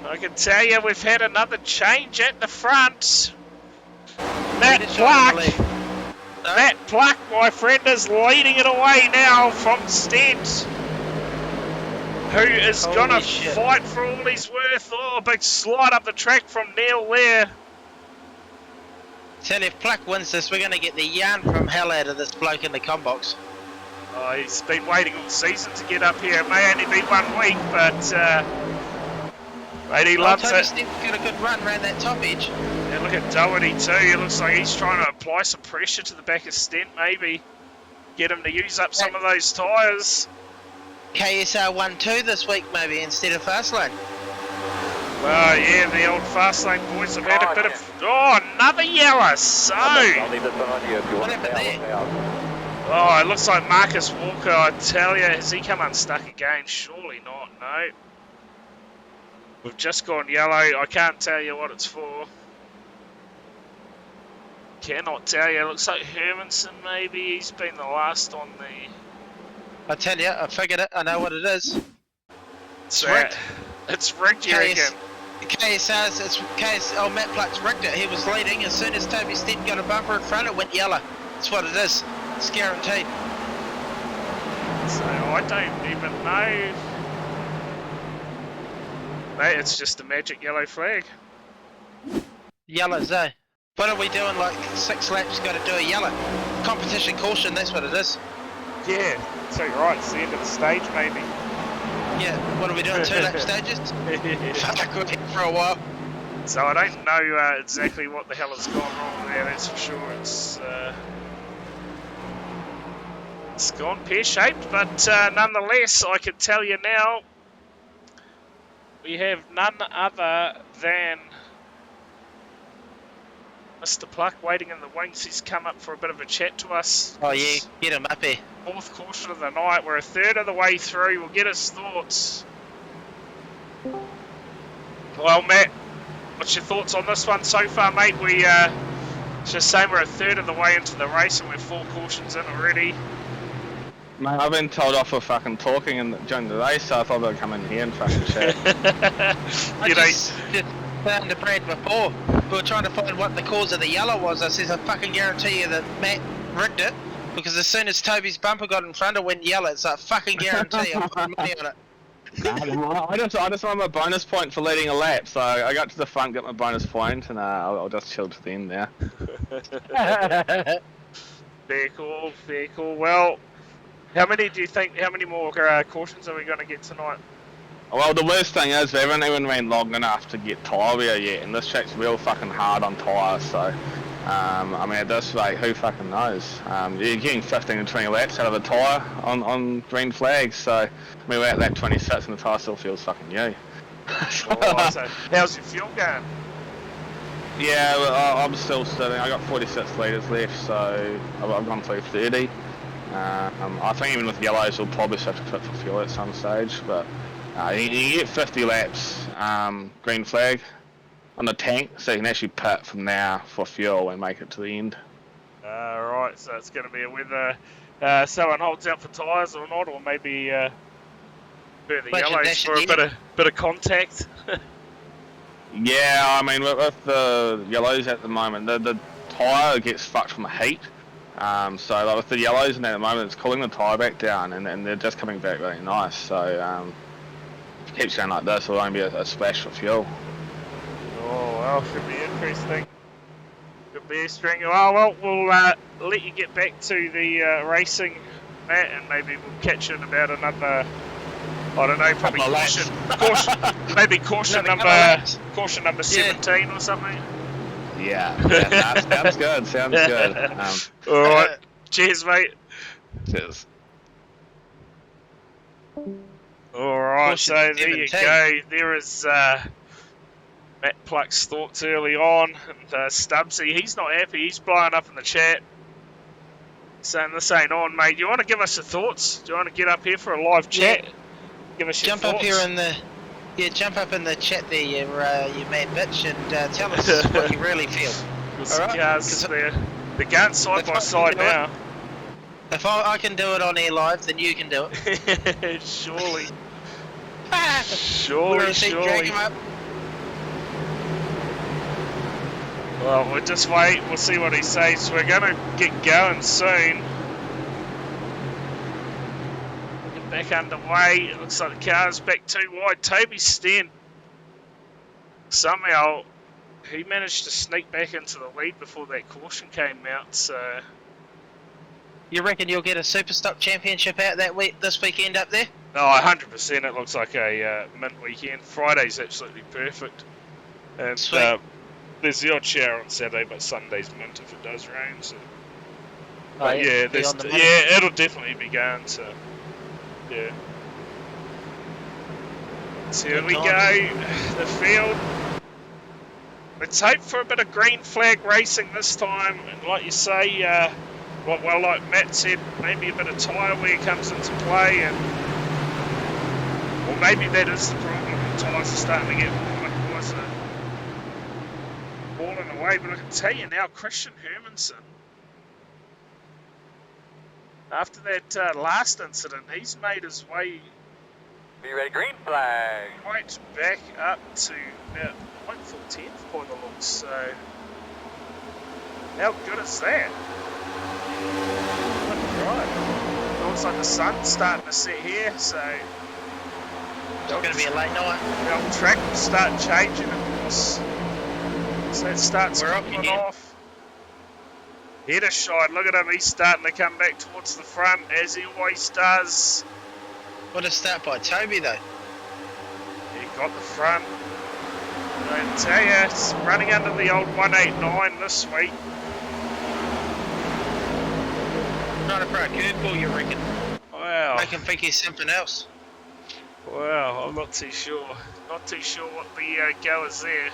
I can tell you we've had another change at the front. Matt Pluck, my friend, is leading it away now from Stent, who is going to fight for all he's worth. Oh, a big slide up the track from Neil there. Tell you, if Pluck wins this, we're going to get the yarn from hell out of this bloke in the combox. Oh, he's been waiting all season to get up here. It may only be 1 week, but mate, he loves it. He's got a good run around that top edge. Yeah, look at Doherty too. It looks like he's trying to apply some pressure to the back of Stent, maybe get him to use up some of those tyres. KSR 1-2 this week, maybe, instead of Fastlane. Well, yeah, the old Fastlane boys have had a bit of... Oh, another yellow, so... What happened there? Oh, it looks like Marcus Walker, I tell you. Has he come unstuck again? Surely not, no. We've just gone yellow. I can't tell you what it's for. Cannot tell you. It looks like Hermanson, maybe. He's been the last on the... I tell you, I figured it. I know what it is. It's rigged. It's rigged, you reckon? KSR's, oh, Matt Pluck's rigged it. He was leading. As soon as Toby Stent got a bumper in front, it went yellow. That's what it is. It's guaranteed. So I don't even know. Mate, it's just a magic yellow flag. Yellows, eh? What are we doing? Like 6 laps, got to do a yellow. Competition caution, that's what it is. Yeah, so you're right. It's the end of the stage, maybe. Yeah, what are we doing? 2 lap stages? Fuck, we're here for a while. So I don't know exactly what the hell has gone wrong there, that's for sure. It's gone pear-shaped, but nonetheless, I can tell you now, we have none other than Mr. Pluck waiting in the wings. He's come up for a bit of a chat to us. Oh yeah, get him up here. 4th caution of the night. We're a third of the way through. We'll get his thoughts. Well, Matt, what's your thoughts on this one so far, mate? We just saying we're a third of the way into the race and we're 4 cautions in already. Mate, I've been told off for fucking talking during the race, so I thought I'd come in here and fucking chat. I just found the Brad before. We were trying to find what the cause of the yellow was. I says, I fucking guarantee you that Matt rigged it, because as soon as Toby's bumper got in front, it went yellow. It's a fucking guarantee. I'm putting money on it. I just want my bonus point for leading a lap, so I got to the front, got my bonus point, and I'll just chill to the end there. Very cool, very cool. Well, how many more cautions are we going to get tonight? Well, the worst thing is we haven't even been long enough to get tyre wear yet, and this track's real fucking hard on tyres, so I mean at this rate, who fucking knows? You're getting 15 to 20 laps out of a tyre on green flags, so I mean we're at lap 26 and the tyre still feels fucking new. Oh, so how's your fuel going? Yeah, well, I'm still sitting. I got 46 litres left, so I've gone through 30. I think even with yellows we'll probably have to pit for fuel at some stage, but you get 50 laps green flag on the tank, so you can actually pit from now for fuel and make it to the end. Right, so it's going to be whether someone holds out for tyres or not, or maybe burn the yellows for a bit of contact. Yeah, I mean, with the yellows at the moment, the tyre gets fucked from the heat. So like with the yellows and at the moment, it's cooling the tyre back down, and they're just coming back really nice. So if it keeps going like this, it'll only be a splash for fuel. Oh well, should be interesting. Could be interesting. Oh well, we'll let you get back to the racing, Matt, and maybe we'll catch you in about another. I don't know, probably maybe caution number 17 or something. Yeah, sounds good. Sounds good. All right, cheers, mate. Cheers. All right, Caution so there you 17. go. There is Matt Pluck's thoughts early on, and Stubbsy, he's not happy. He's blowing up in the chat, saying this ain't on, mate. Do you want to give us your thoughts? Do you want to get up here for a live chat? Yeah. Give us your Jump thoughts. up here in the jump up in the chat there, you mad bitch, and tell us what you really feel. The All right? cars there. They're going side If by I side can do now. If I can do it on air live, then you can do it. Surely. We're Surely, gonna see, drag surely. him up. Well, we'll just wait. We'll see what he says. We're going to get going soon. Get back underway. It looks like the car's back too wide. Toby Sten, somehow, he managed to sneak back into the lead before that caution came out. So, You reckon you'll get a Super Stock Championship out this weekend up there? no, 100%. It looks like a mint weekend. Friday's absolutely perfect. And Sweet. there's the odd shower on Saturday, but Sunday's mint if it does rain. So. Oh, But yeah, be on the money. yeah, it'll definitely be going. So, yeah. So here Good we go. times. The field. Let's hope for a bit of green flag racing this time. And like you say, well, like Matt said, maybe a bit of tyre wear comes into play, and or maybe that is the problem. The tyres are starting to get falling away. But I can tell you now, Christian Hermanson, after that last incident, he's made his way Be ready, green flag. right back up to about 9/14 by the looks. So, how good is that? Right. It looks like the sun's starting to set here, so It's going to be a late night. the old track will start changing, of course. So it starts We're up cooling again. off. Header shine, look at him, he's starting to come back towards the front, as he always does. What a start by Toby, though. He got the front. I tell you, it's running under the old 189 this week. Trying to throw a curveball, you reckon? Wow. Make him think he's something else. Wow, I'm not too sure. Not too sure what the go is there.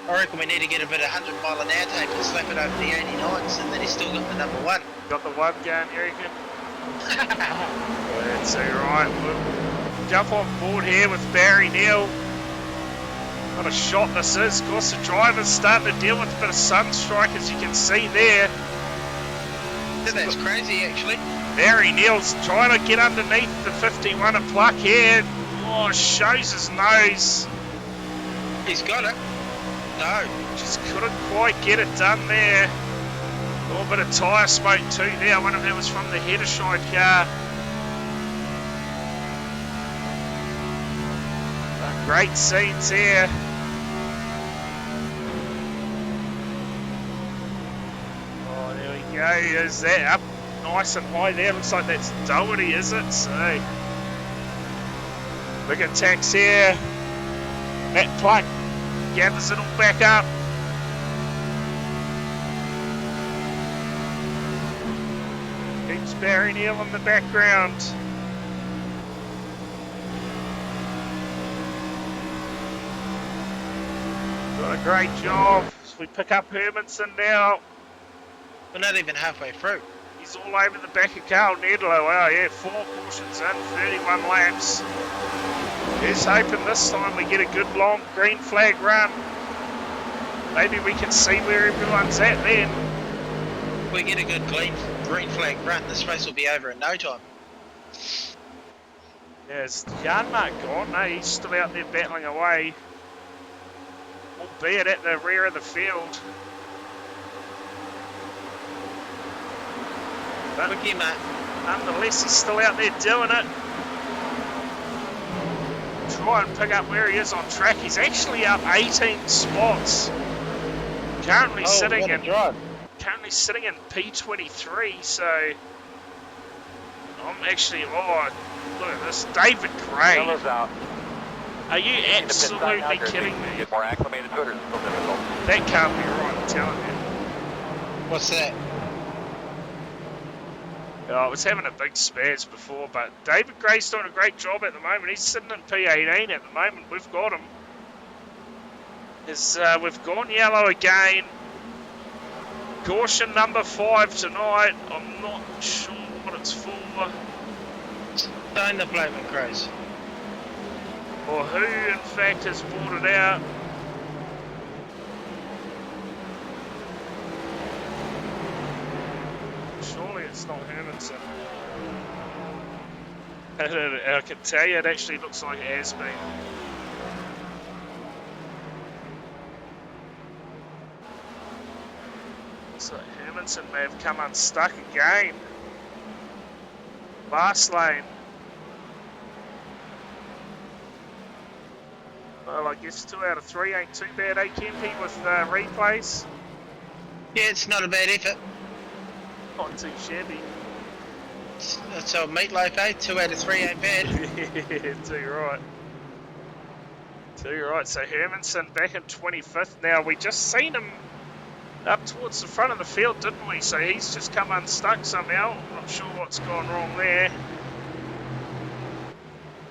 I reckon we need to get a bit of 100 mile an hour tape and slap it over the 89s, and then he's still got the number one. Got the one going, you reckon? That's alright. We'll jump on board here with Barry Neal. What a shot this is. Of course, the driver's starting to deal with a bit of sunstrike, as you can see there. That's crazy, actually. Barry Neal's trying to get underneath the 51 and Pluck here. Oh, shows his nose. He's got it. No. Just couldn't quite get it done there. A little bit of tyre smoke too there. I wonder if that was from the header shine car. Great scenes here. Oh, there we go. There's that up nice and high there. Looks like that's Doherty, is it? So, look at Tex here. Matt Pluck gathers it all back up. Keeps Barry Neal in the background. Doing a great job. We pick up Hermanson now. We're not even halfway through. He's all over the back of Carl Nedlow. Wow, yeah, 4 cautions in, 31 laps. Here's hoping this time we get a good long green flag run. Maybe we can see where everyone's at then. We get a good green flag run, this race will be over in no time. Yeah, is Janmark gone? No, he's still out there battling away. albeit at the rear of the field. But Look here, mate. nonetheless, he's still out there doing it. Try and pick up where he is on track. He's actually up 18 spots. Currently sitting in P23, so I'm actually, oh, look at this, David Gray. Yellow's out. Are you absolutely kidding me? Get more acclimated to it, or is it still difficult? That can't be right, I'm telling you. What's that? Oh, I was having a big spaz before, but David Gray's doing a great job at the moment. He's sitting in P18 at the moment. We've got him. We've gone yellow again. Caution number 5 tonight. I'm not sure what it's for. Don't the blaming Grace. Or who, in fact, has brought it out. Surely it's not Hermanson. I can tell you it actually looks like it has been. So Hermanson may have come unstuck again. Last lane. Well, I guess 2 out of 3 ain't too bad, eh, Kempy, with replays? Yeah, it's not a bad effort. Not too shabby. That's our meatloaf, eh? 2 out of 3 ain't bad. Yeah, too right. Too right. So Hermanson back in 25th now. We just seen him up towards the front of the field, didn't we? So he's just come unstuck somehow. Not sure what's gone wrong there.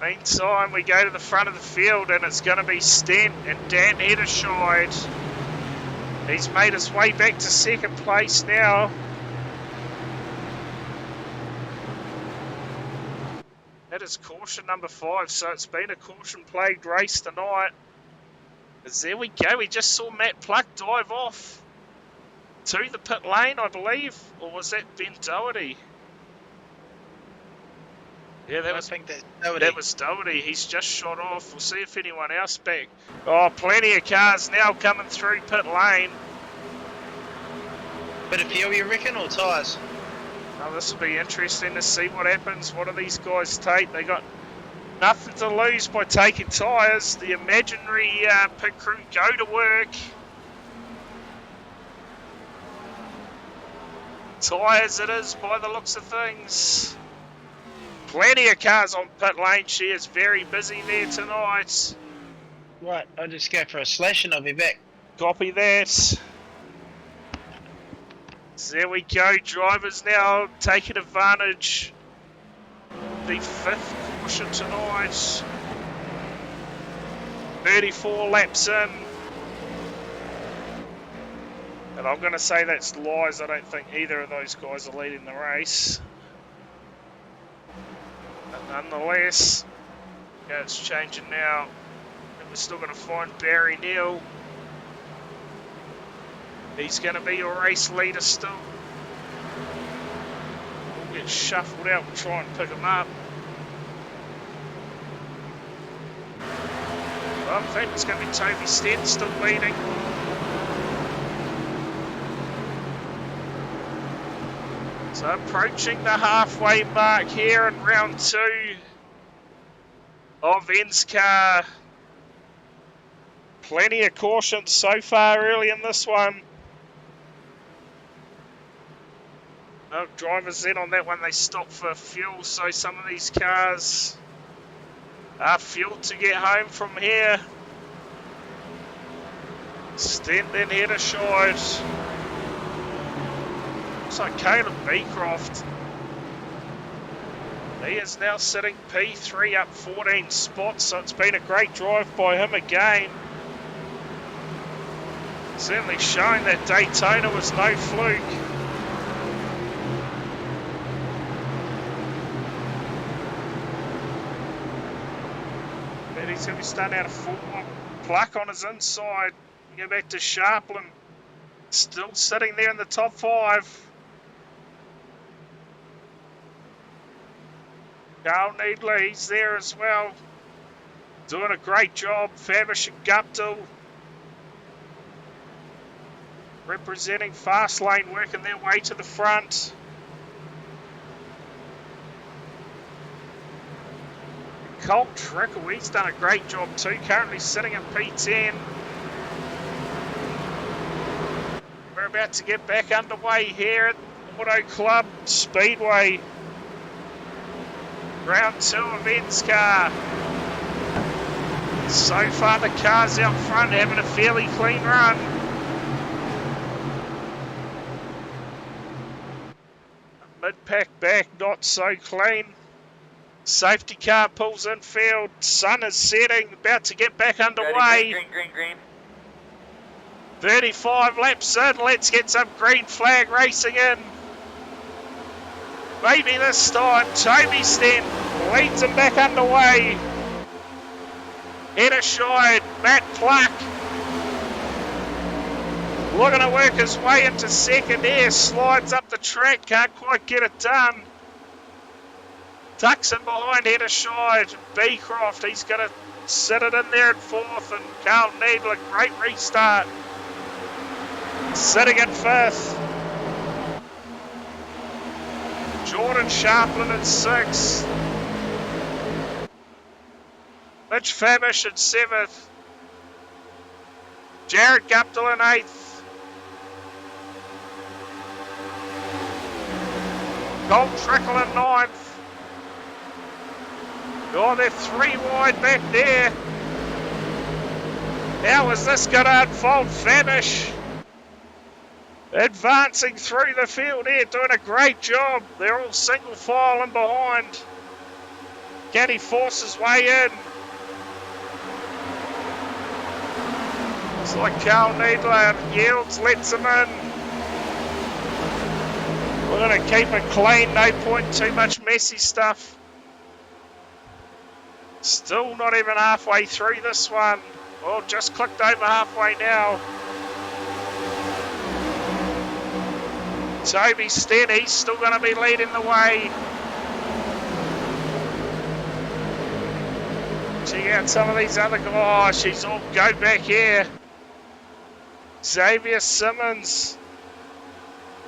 Meantime, we go to the front of the field and it's going to be Stent and Dan Ederscheid. He's made his way back to second place now. That is caution number 5, so it's been a caution-plagued race tonight. As there we go, we just saw Matt Pluck dive off to the pit lane, I believe. Or was that Ben Doherty? Yeah, that was Doherty. That was Doherty. He's just shot off. We'll see if anyone else back. Oh, plenty of cars now coming through pit lane. Bit of fuel, you reckon, or tyres? Oh, this will be interesting to see what happens. What do these guys take? They got nothing to lose by taking tyres. The imaginary pit crew go to work. Tyres it is by the looks of things. Plenty of cars on pit lane. She is very busy there tonight. Right, I'll just go for a slash and I'll be back. Copy that. So there we go. Drivers now taking advantage. The 5th caution tonight. 34 laps in. And I'm going to say that's lies. I don't think either of those guys are leading the race. But nonetheless, yeah, it's changing now. And we're still going to find Barry Neal. He's going to be your race leader still. We'll get shuffled out and try and pick him up. Well, in fact, it's going to be Toby Stent still leading. So approaching the halfway mark here in round 2 of ENSCAR. Plenty of cautions so far early in this one. No drivers in on that one, they stopped for fuel, so some of these cars are fueled to get home from here. Stent then Ederscheid. Looks like Caleb Beecroft. He is now sitting P3 up 14 spots, so it's been a great drive by him again. Certainly showing that Daytona was no fluke. But he's going to be starting out of 4. Pluck on his inside. Go back to Sharplin. Still sitting there in the top 5. Carl Needley, he's there as well. Doing a great job. Fabish and Guptill representing fast lane, working their way to the front. Colt Trickle, he's done a great job too, currently sitting in P10. We're about to get back underway here at Auto Club Speedway. Round 2 of ENSCAR. So far the cars out front having a fairly clean run. Mid-pack back, not so clean. Safety car pulls in field. Sun is setting, about to get back underway. Green. 35 laps in, let's get some green flag racing in. Maybe this time, Toby Stent leads him back underway. Head aside, Matt Pluck. Looking to work his way into second here, slides up the track, can't quite get it done. Tucks in behind head aside, Beecroft, he's going to sit it in there at 4th, and Carl Needler, great restart. Sitting in 5th. Jordan Sharplin in 6th. Mitch Fabish in 7th. Jared Guptill in 8th. Colt Trickle in 9th. Oh, they're 3 wide back there. How is this going to unfold? Fabish advancing through the field here, doing a great job. They're all single file in behind. Can he force his way in? It's like Carl Needler yields, lets him in. We're going to keep it clean, no point too much messy stuff. Still not even halfway through this one. Oh, just clicked over halfway now. Toby Stent, he's still going to be leading the way. Check out some of these other guys. Oh, she's all go back here. Xavier Simmons.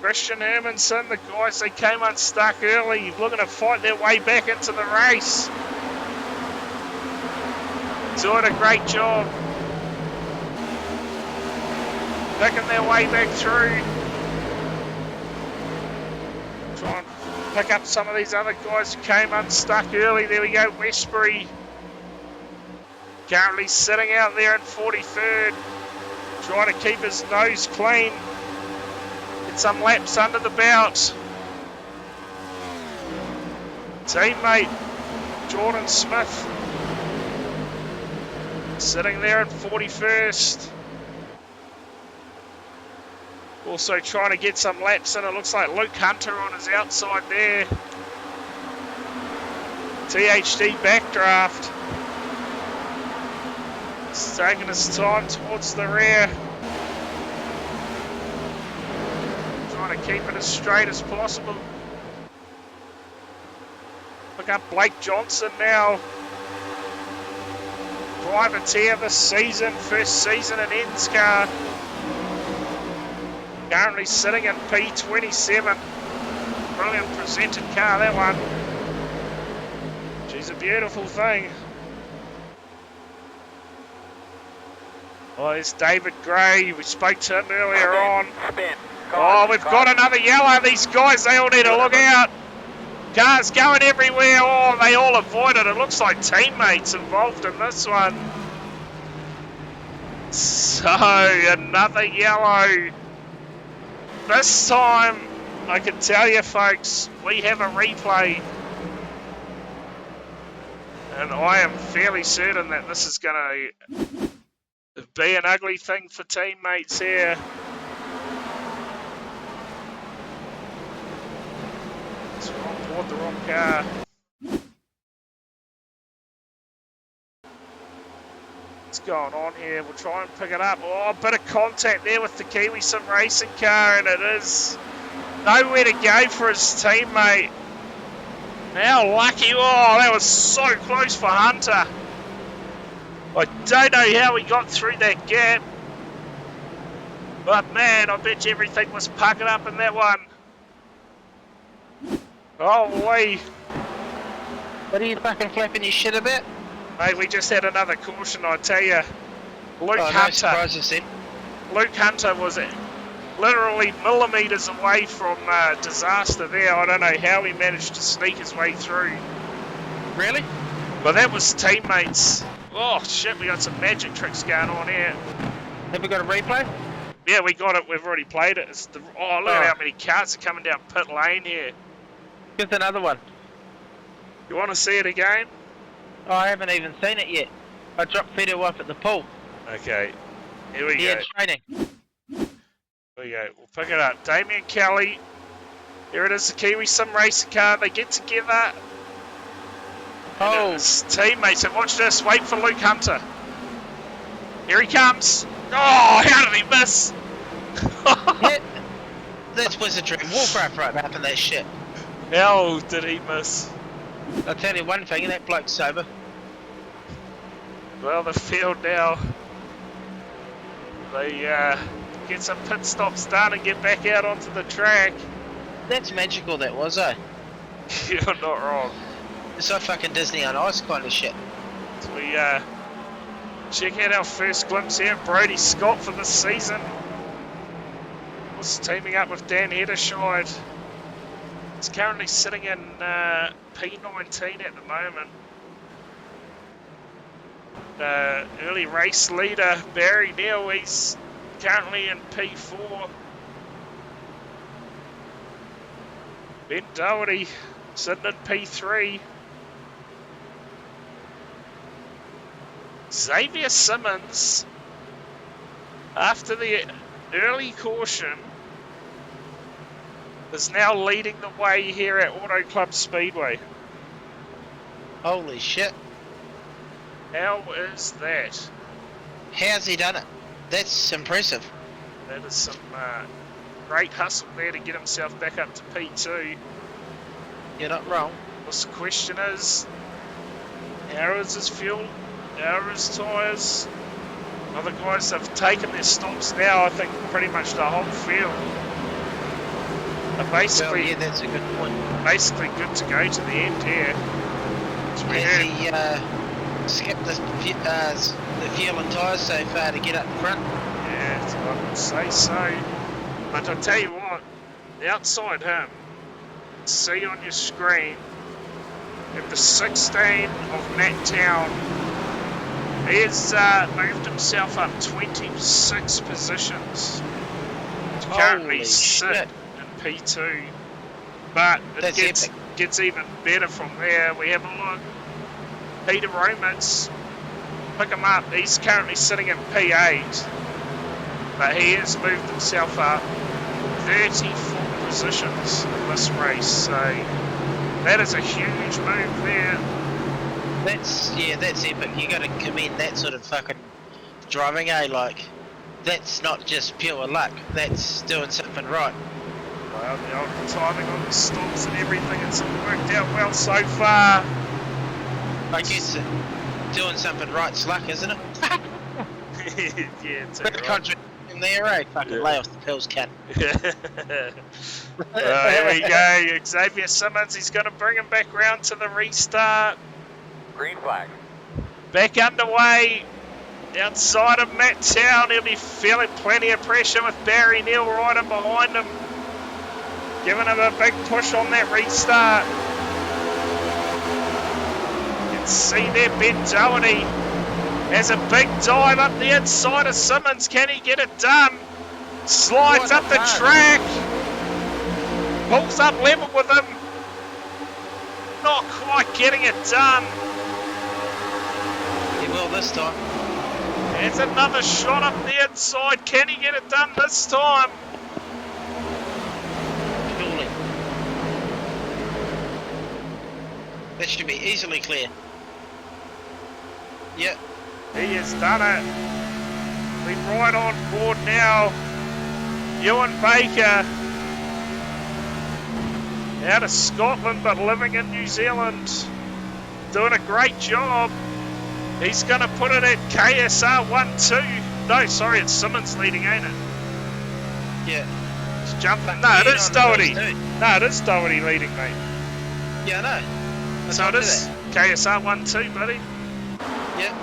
Christian Hermanson, the guys, they came unstuck early, looking to fight their way back into the race. Doing a great job. Picking their way back through. Try and pick up some of these other guys who came unstuck early. There we go, Westbury. Currently sitting out there in 43rd. Trying to keep his nose clean. Get some laps under the belt. Teammate Jordan Smith sitting there in 41st. Also trying to get some laps in. It looks like Luke Hunter on his outside there. THD backdraft. He's taking his time towards the rear. Trying to keep it as straight as possible. Look up Blake Johnson now. Privateer this season, first season in ENSCAR. Currently sitting in P27. Brilliant presented car, that one. She's a beautiful thing. Oh, there's David Gray. We spoke to him earlier on. Oh, we've got another yellow. These guys, they all need to look out. Cars going everywhere. Oh, they all avoided. It looks like teammates involved in this one. So, another yellow. This time, I can tell you folks, we have a replay. And I am fairly certain that this is going to be an ugly thing for teammates here. It's wrong board, the wrong car. What's going on here? We'll try and pick it up. Oh, a bit of contact there with the Kiwi Sim Racing car, and it is nowhere to go for his teammate. How lucky. Oh, that was so close for Hunter. I don't know how he got through that gap. But man, I bet you everything was puckered up in that one. Holy. What are you fucking flapping your shit about? Mate, we just had another caution, I tell you. Luke No Hunter. surprises then. Luke Hunter was literally millimetres away from disaster there. I don't know how he managed to sneak his way through. Really? But that was teammates. Oh shit, we got some magic tricks going on here. Have we got a replay? Yeah, we got it. We've already played it. Look at how many cars are coming down pit lane here. Here's another one. You want to see it again? Oh, I haven't even seen it yet. I dropped Fido off at the pool. Okay, here we He go. had training. Here we go. We'll pick it up. Damien Kelly. Here it is, the Kiwi Sim racing car. They get together. Oh, His teammates. And watch this. Wait for Luke Hunter. Here he comes. Oh, how did he miss? yeah. That's wizardry. Warcraft right up in that shit. How did he miss? I'll tell you one thing, that bloke's sober. Well, the field now. They get some pit stops done and get back out onto the track. That's magical, that was, eh? You're not wrong. It's like fucking Disney on Ice kind of shit. So we check out our first glimpse here at Brody Scott for this season. Was teaming up with Dan Hedderscheid. He's currently sitting in P19 at the moment. Early race leader Barry Neal, he's currently in P4. Ben Doherty sitting in P3. Xavier Simmons, after the early caution, is now leading the way here at Auto Club Speedway. Holy shit. How is that? How's he done it? That's impressive. That is some great hustle there to get himself back up to P2. You're not wrong. The question is, how is his fuel? How are his tyres? Other guys have taken their stops now, I think pretty much the whole field. Are basically, Well, yeah, that's a good point. basically good to go to the end here. As we Has heard. he skipped the fuel and tyres so far to get up front? Yeah, I would say so. But I'll tell you what, outside him, see on your screen, you have the 16 of Matt Town. He has moved himself up 26 positions to currently Holy sit shit. in P2. But it That's gets even better from there. We have a look. Peter Romans, pick him up. He's currently sitting in P8. But he has moved himself up 34 positions in this race. So that is a huge move there. That's epic. You gotta commend that sort of fucking driving, eh? Like, that's not just pure luck. That's doing something right. Well, the old timing on the stops and everything, it's all worked out well so far. I guess doing something right's luck, isn't it? Yeah, it's Bit of right. contradiction there, eh? Fucking lay off the pills, cunt. Well, here we go. Xavier Simmons, he's going to bring him back round to the restart. Green flag. Back underway. Outside of Matt Town, he'll be feeling plenty of pressure with Barry Neal right in behind him. Giving him a big push on that restart. You can see there Ben Doherty has a big dive up the inside of Simmons. Can he get it done? Slides up the track. Pulls up level with him. Not quite getting it done. He will this time. There's another shot up the inside. Can he get it done this time? Surely. That should be easily clear. Yep. He has done it. We're right on board now. Ewan Baker, out of Scotland but living in New Zealand, doing a great job. He's going to put it at KSR 1-2. No, sorry, it's Simmons leading, ain't it? Yeah. He's jumping. Fucking No, it lean is on those Doherty. two. No, it is Doherty leading, mate. Yeah, I know. I So told it you is that. KSR 1-2, buddy. Yeah.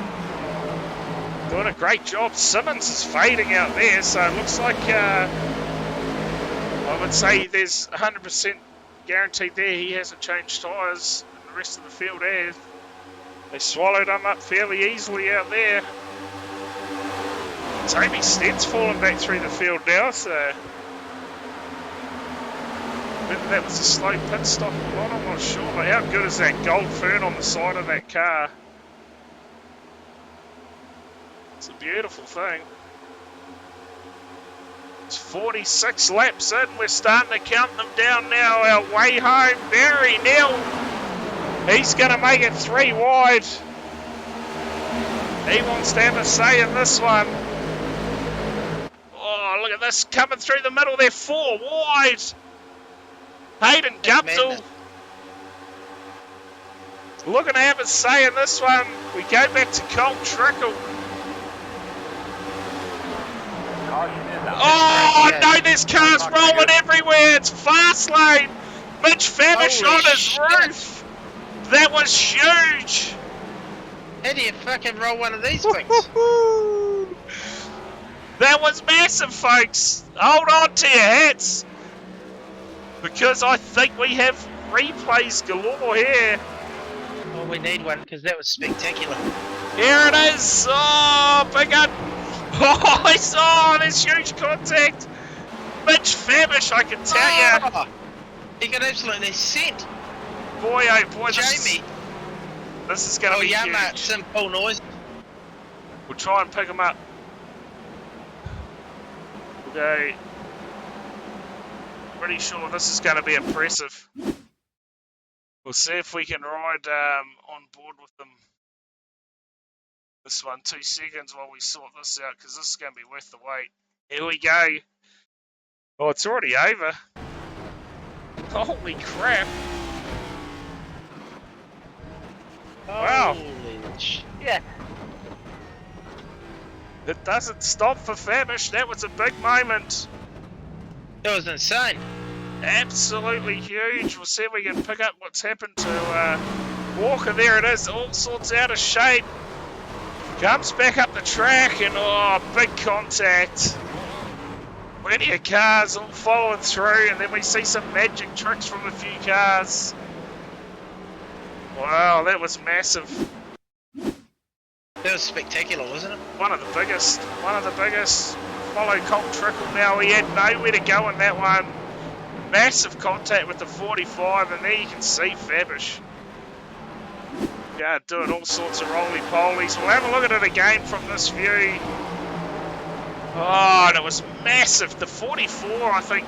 Doing a great job. Simmons is fading out there, so it looks like I would say there's 100% guaranteed there he hasn't changed tyres, and the rest of the field has. They swallowed him up fairly easily out there. Toby Stead's falling back through the field now, so whether that was a slow pit stop or not, I'm not sure. But how good is that gold fern on the side of that car? It's a beautiful thing. It's 46 laps in. We're starting to count them down now. Our way home, Barry Neal. He's going to make it 3 wide. He wants to have a say in this one. Oh, look at this coming through the middle. They're 4 wide. Hayden Guptill looking to have a say in this one. We go back to Colt Trickle. Oh no, there's cars rolling everywhere. It's fast lane. Mitch Famish Holy on his shit. roof. That was huge. How do you fucking roll one of these things? That was massive, folks. Hold on to your hats, because I think we have replays galore here. Well, we need one because that was spectacular. Here it is. Oh, big up. Oh, I saw there's huge contact. Mitch Famish, I can tell you. Oh, he got absolutely sent. Boy, oh boy, Jamie. This is going to be Yama, huge. simple noise. We'll try and pick him up. We'll go. Pretty sure this is going to be impressive. We'll see if we can ride on board with them. This one, 2 seconds while we sort this out, because this is going to be worth the wait. Here we go. Oh, it's already over. Holy crap. Wow. Holy shit. It doesn't stop for Famish. That was a big moment. That was insane. Absolutely huge. We'll see if we can pick up what's happened to Walker. There it is. All sorts out of shape. Comes back up the track and oh, big contact. Plenty of cars all following through, and then we see some magic tricks from a few cars. Wow, that was massive. That was spectacular, wasn't it? One of the biggest. Follow Colt Trickle now. He had nowhere to go in that one. Massive contact with the 45, and there you can see Fabish. Yeah, doing all sorts of roly-polies. We'll have a look at it again from this view. Oh, and it was massive. The 44, I think,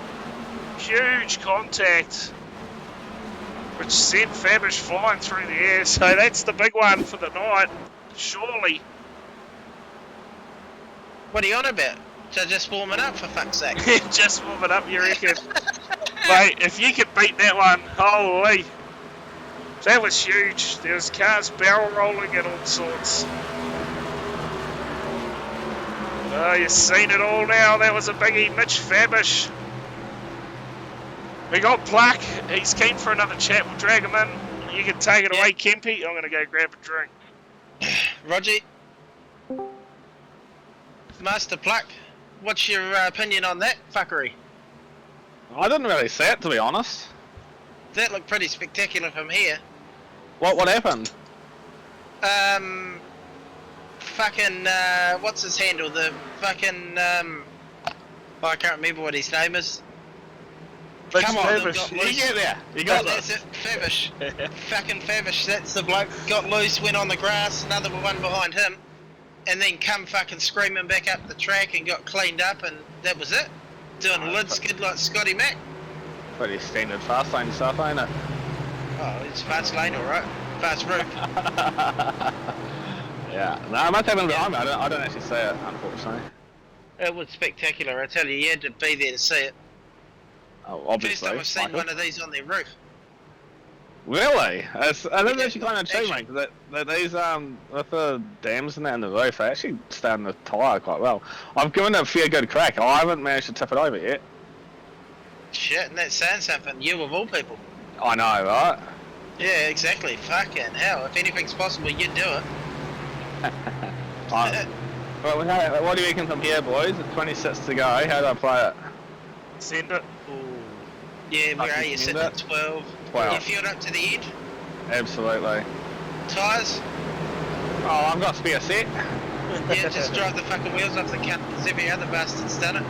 huge contact, which sent Fabish flying through the air. So that's the big one for the night, surely. What are you on about? So just warming up, for fuck's sake. Just warm it up, you reckon? Mate, if you could beat that one, holy. That was huge. There was cars barrel rolling and all sorts. Oh, you've seen it all now. That was a biggie. Mitch Fabish. We got Pluck. He's keen for another chat. We'll drag him in. You can take it away, Kempy. I'm going to go grab a drink. Roger. Master Pluck, what's your opinion on that fuckery? I didn't really see it, to be honest. That looked pretty spectacular from here. What happened? Fucking, what's his handle? The fucking, I can't remember what his name is. Come on, Fabish. you get there. You got That's this. it, Fabish. Fucking Fabish, that's the bloke. Got loose, went on the grass, another one behind him, and then come fucking screaming back up the track and got cleaned up, and that was it. Doing a lid skid like Scotty Mac. Pretty standard fast lane stuff, ain't it? Oh, it's fast lane, alright. Fast route. Yeah. No, I must have been behind me. I don't actually see it, unfortunately. It was spectacular, I tell you. You had to be there to see it. Oh, First obviously. time I've seen Michael. one of these on their roof. Really? I didn't actually climb that tree, mate. These with the dams and that in the roof, they actually stay on the tyre quite well. I've given it a fair good crack. I haven't managed to tip it over yet. Shit, and that's saying something. You of all people. I know, right? Yeah, exactly. Fucking hell. If anything's possible, you'd do it. Well, what do you reckon from here, boys? It's 26 to go. How do I play it? Send it. Yeah, where are you? send Sitting it? at 12. 12. You fueled up to the end? Absolutely. Tyres? Oh, I've got spare set. Yeah, just drive the fucking wheels off the cunt because every other bastard's done it.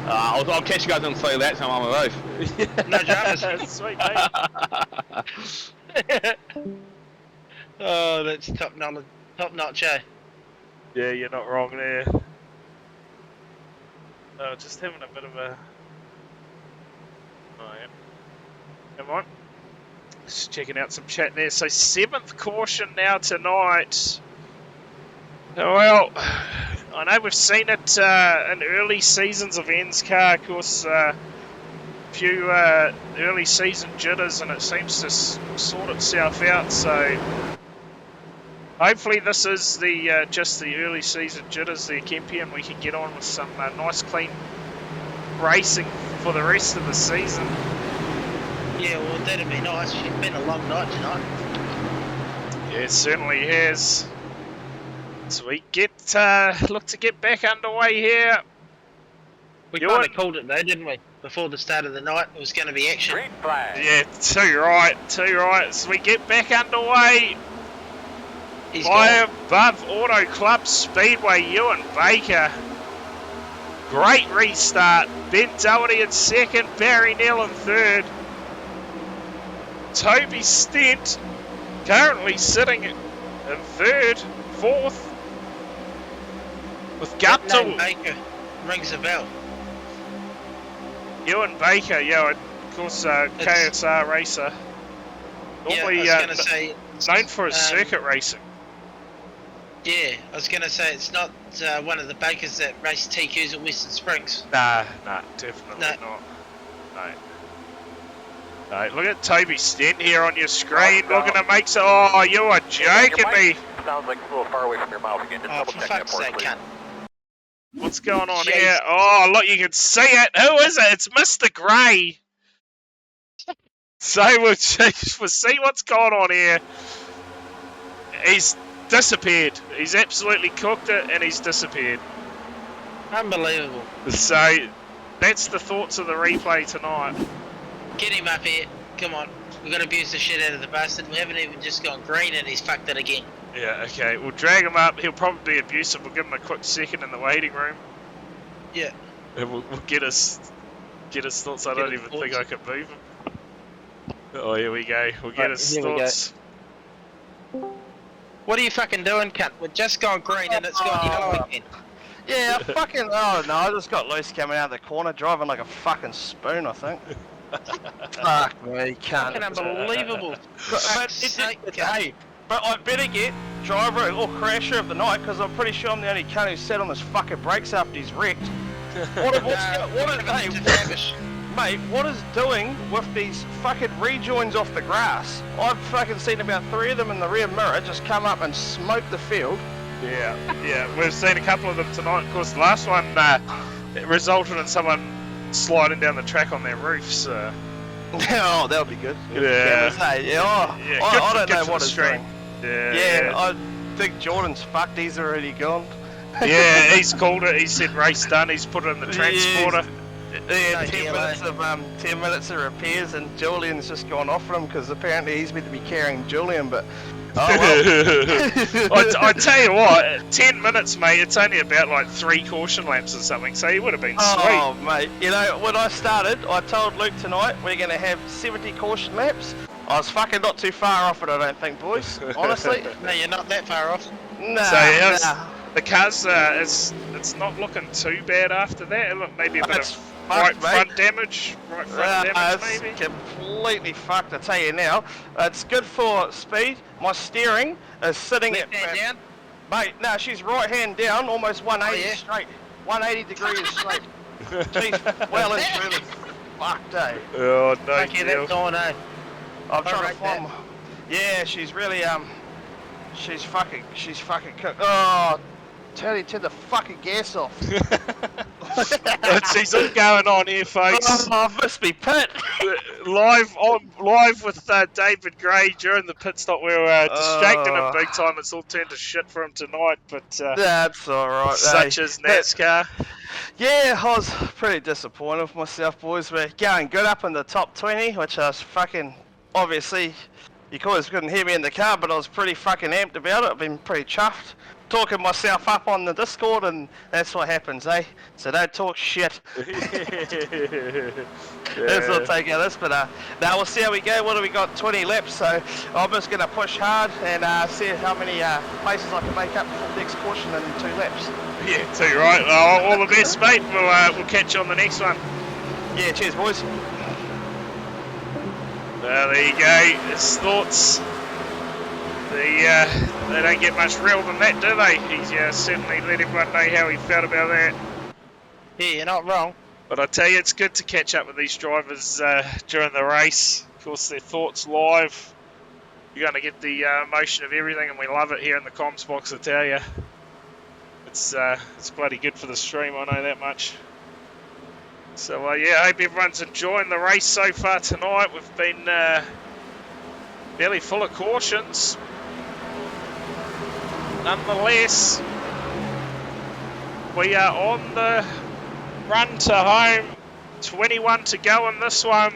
I'll catch you guys on 3 laps when I'm on the roof. No dramas. Sweet, mate. Oh, that's top notch, eh? Yeah, you're not wrong there. Oh, just having a bit of a... Oh, yeah. Come on. Just checking out some chat there. So, 7th caution now tonight. Oh, well, I know we've seen it in early seasons of ENSCAR. Of course, few early season jitters, and it seems to sort itself out. So, hopefully this is the just the early season jitters there, Kempy, and we can get on with some nice clean racing for the rest of the season. Yeah, well, that'd be nice. It's been a long night tonight. Yeah, it certainly has. So we look to get back underway here. We kind of called it though, didn't we? Before the start of the night, it was going to be action. Green flag. Yeah, too right. So we get back underway. He's By gone. above Auto Club Speedway, Ewan Baker. Great restart. Ben Doherty in second, Barry Neal in third. Toby Stent currently sitting in third, fourth. With That name Guptill. Baker rings a bell. Ewan Baker, yeah, of course, KSR racer. Normally yeah, I was going to say... known for his circuit racing. Yeah, I was going to say it's not one of the Bakers that race TQs at Western Springs. Nah, definitely not. No, look at Toby Stent here on your screen, looking to make some... Oh, you are joking me. Sounds like a little far away from your mouth again. Just Oh, double for check that fuck's for us, sake, please. cunt. What's going on Jeez. here? Oh, look, you can see it. Who is it? It's Mr. Gray. So we'll see what's going on here. He's disappeared. He's absolutely cooked it, and he's disappeared. Unbelievable. So that's the thoughts of the replay tonight. Get him up here. Come on. We've got to abuse the shit out of the bastard. We haven't even just gone green and he's fucked it again. Yeah, okay. We'll drag him up. He'll probably be abusive. We'll give him a quick second in the waiting room. Yeah. And we'll get his thoughts. I don't even think I can move him. Oh, here we go. We'll get his thoughts. What are you fucking doing, cunt? We've just gone green and it's gone yellow again. Yeah, fucking, oh no, I just got loose coming out of the corner, driving like a fucking spoon, I think. Fuck me, cunt. Fucking unbelievable. Hey, but I better get driver or crasher of the night, because I'm pretty sure I'm the only cunt who sat on his fucking brakes after he's wrecked. Mate, what is doing with these fucking rejoins off the grass? I've fucking seen about 3 of them in the rear mirror just come up and smoke the field. Yeah, we've seen a couple of them tonight. Of course, the last one it resulted in someone sliding down the track on their roofs. Oh, that would be good. Yeah. Cameras, hey, yeah, I don't know what it's doing. Yeah. I think Jordan's fucked, he's already gone. Yeah, he's called it. He said race done. He's put it in the transporter. Yeah, No 10 minutes of repairs, and Julian's just gone off for him because apparently he's meant to be carrying Julian, but oh well. I tell you what, 10 minutes, mate. It's only about like 3 caution laps or something, so he would have been Oh, sweet. mate, you know, when I started, I told Luke tonight we're going to have 70 caution laps. I was fucking not too far off it, I don't think, boys, honestly. No, you're not that far off. Nah, So yeah, nah. the car's it's not looking too bad after that. Look, maybe a bit It's of fucked, front damage, damage it's maybe. completely fucked, I tell you now. It's good for speed. My steering is sitting Left hand down? Mate, no, she's right hand down, almost 180 Oh, yeah? straight. 180 degrees straight. Jeez, well, it's really fucked, eh? Oh no, Okay, that's gone, eh? I'm trying to rate find. that. Yeah, she's really she's fucking cooked. Oh, turn the fucking gas off. It's all going on here, folks. Oh, I missed me pit. Live with David Gray during the pit stop. We were distracting him big time. It's all turned to shit for him tonight, but That's alright. such as NASCAR. Yeah, I was pretty disappointed with myself, boys. We're going good up in the top 20, which I was fucking, obviously, you guys couldn't hear me in the car, but I was pretty fucking amped about it. I've been pretty chuffed. Talking myself up on the Discord, and that's what happens, eh? So don't talk shit. Let's not take out this, but now we'll see how we go. What do we got? 20 laps, so I'm just going to push hard and see how many places I can make up for the next caution in 2 laps. Yeah, too right. All the best, mate. We'll catch you on the next one. Yeah, cheers, boys. There you go. His thoughts. They don't get much real than that, do they? He's certainly let everyone know how he felt about that. Yeah, you're not wrong. But I tell you, it's good to catch up with these drivers during the race. Of course, their thoughts live. You're going to get the emotion of everything, and we love it here in the comms box, I tell you. It's bloody good for the stream, I know that much. So, yeah, I hope everyone's enjoying the race so far tonight. We've been fairly full of cautions. Nonetheless, we are on the run to home. 21 to go in this one.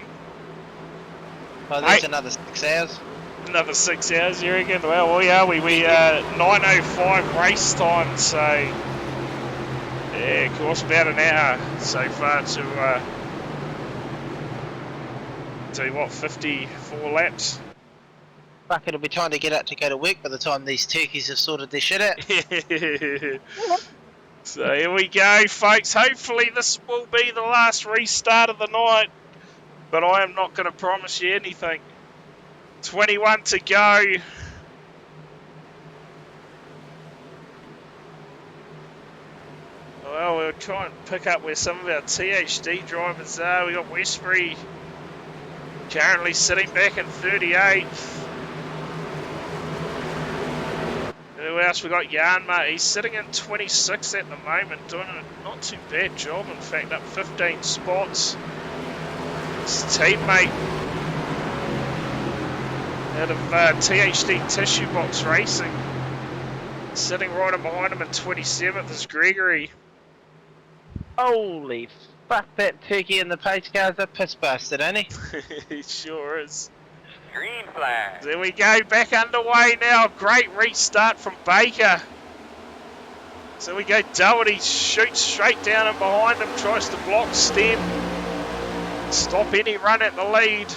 Oh, there's another 6 hours. Another 6 hours, you reckon? Well, we are. We 9:05 race time, so yeah, of course, about an hour so far to what, 54 laps. Fuck, it'll be time to get up to go to work by the time these turkeys have sorted their shit out. So here we go, folks. Hopefully this will be the last restart of the night, but I am not going to promise you anything. 21 to go. Well, we'll try and pick up where some of our THD drivers are. We got Westbury currently sitting back in 38th. Who else? We got Yanma. He's sitting in 26 at the moment, doing a not too bad job. In fact, up 15 spots. His teammate out of THD Tissue Box Racing, sitting right behind him in 27th is Gregory. Holy fuck, that turkey in the pace car's a piss bastard, ain't he? He sure is. Green flag. There we go, back underway now. Great restart from Baker. So we go, Doherty shoots straight down and behind him, tries to block Sten. Stop any run at the lead.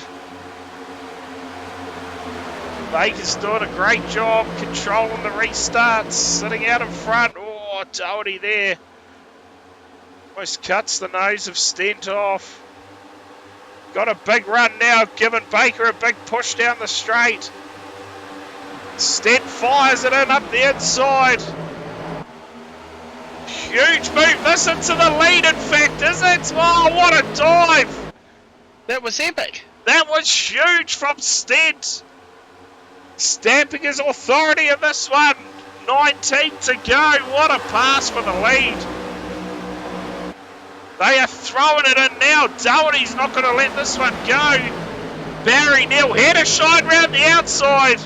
Baker's doing a great job controlling the restarts, sitting out in front. Oh, Doherty there. Almost cuts the nose of Stent off. Got a big run now, giving Baker a big push down the straight. Stent fires it in up the inside. Huge move. Listen to the lead, in fact, is it? Oh, what a dive. That was epic. That was huge from Stent. Stamping his authority in this one. 19 to go. What a pass for the lead. They are throwing it in now. Doherty's not going to let this one go. Barry Neal had a shine round the outside.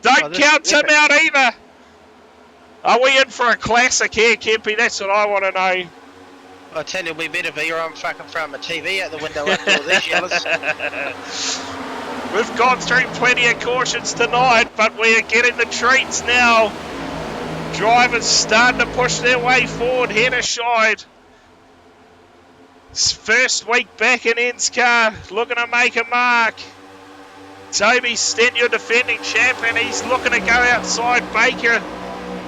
Don't count him out either. Are we in for a classic here, Kempy? That's what I want to know. I tell you, we better be, or I'm fucking throwing my TV out the window after all these yellows. We've gone through plenty of cautions tonight, but we are getting the treats now. Drivers starting to push their way forward, head aside. First week back in ENSCAR, looking to make a mark. Toby Stent, your defending champion, he's looking to go outside Baker.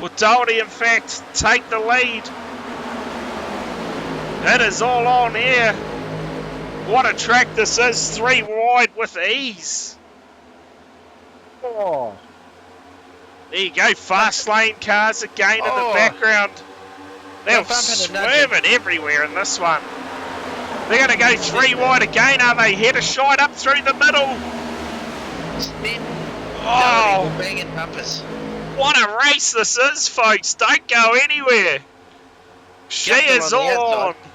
Will Doherty, in fact, take the lead? It is all on here. What a track this is, 3 wide with ease. Oh. There you go, fast lane cars again in the background. They're swerving everywhere in this one. They're going to go 3 wide again, are they? Head a shot up through the middle. Spin. Oh, We're banging bumpers. what a race this is, folks. Don't go anywhere. She Guptill is on the on. outside.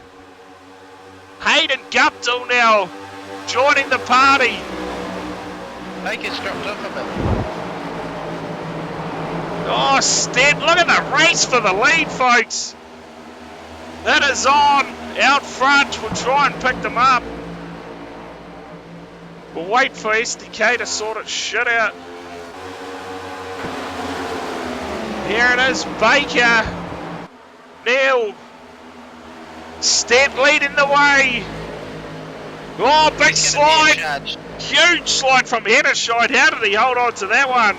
Hayden Guptill now joining the party. Baker's dropped off a bit. Oh, Stent, look at the race for the lead, folks. That is on out front. We'll try and pick them up. We'll wait for SDK to sort its shit out. Here it is, Baker, Neil, Stent leading the way. Oh, big slide. Huge slide from Hendershide. How did he hold on to that one?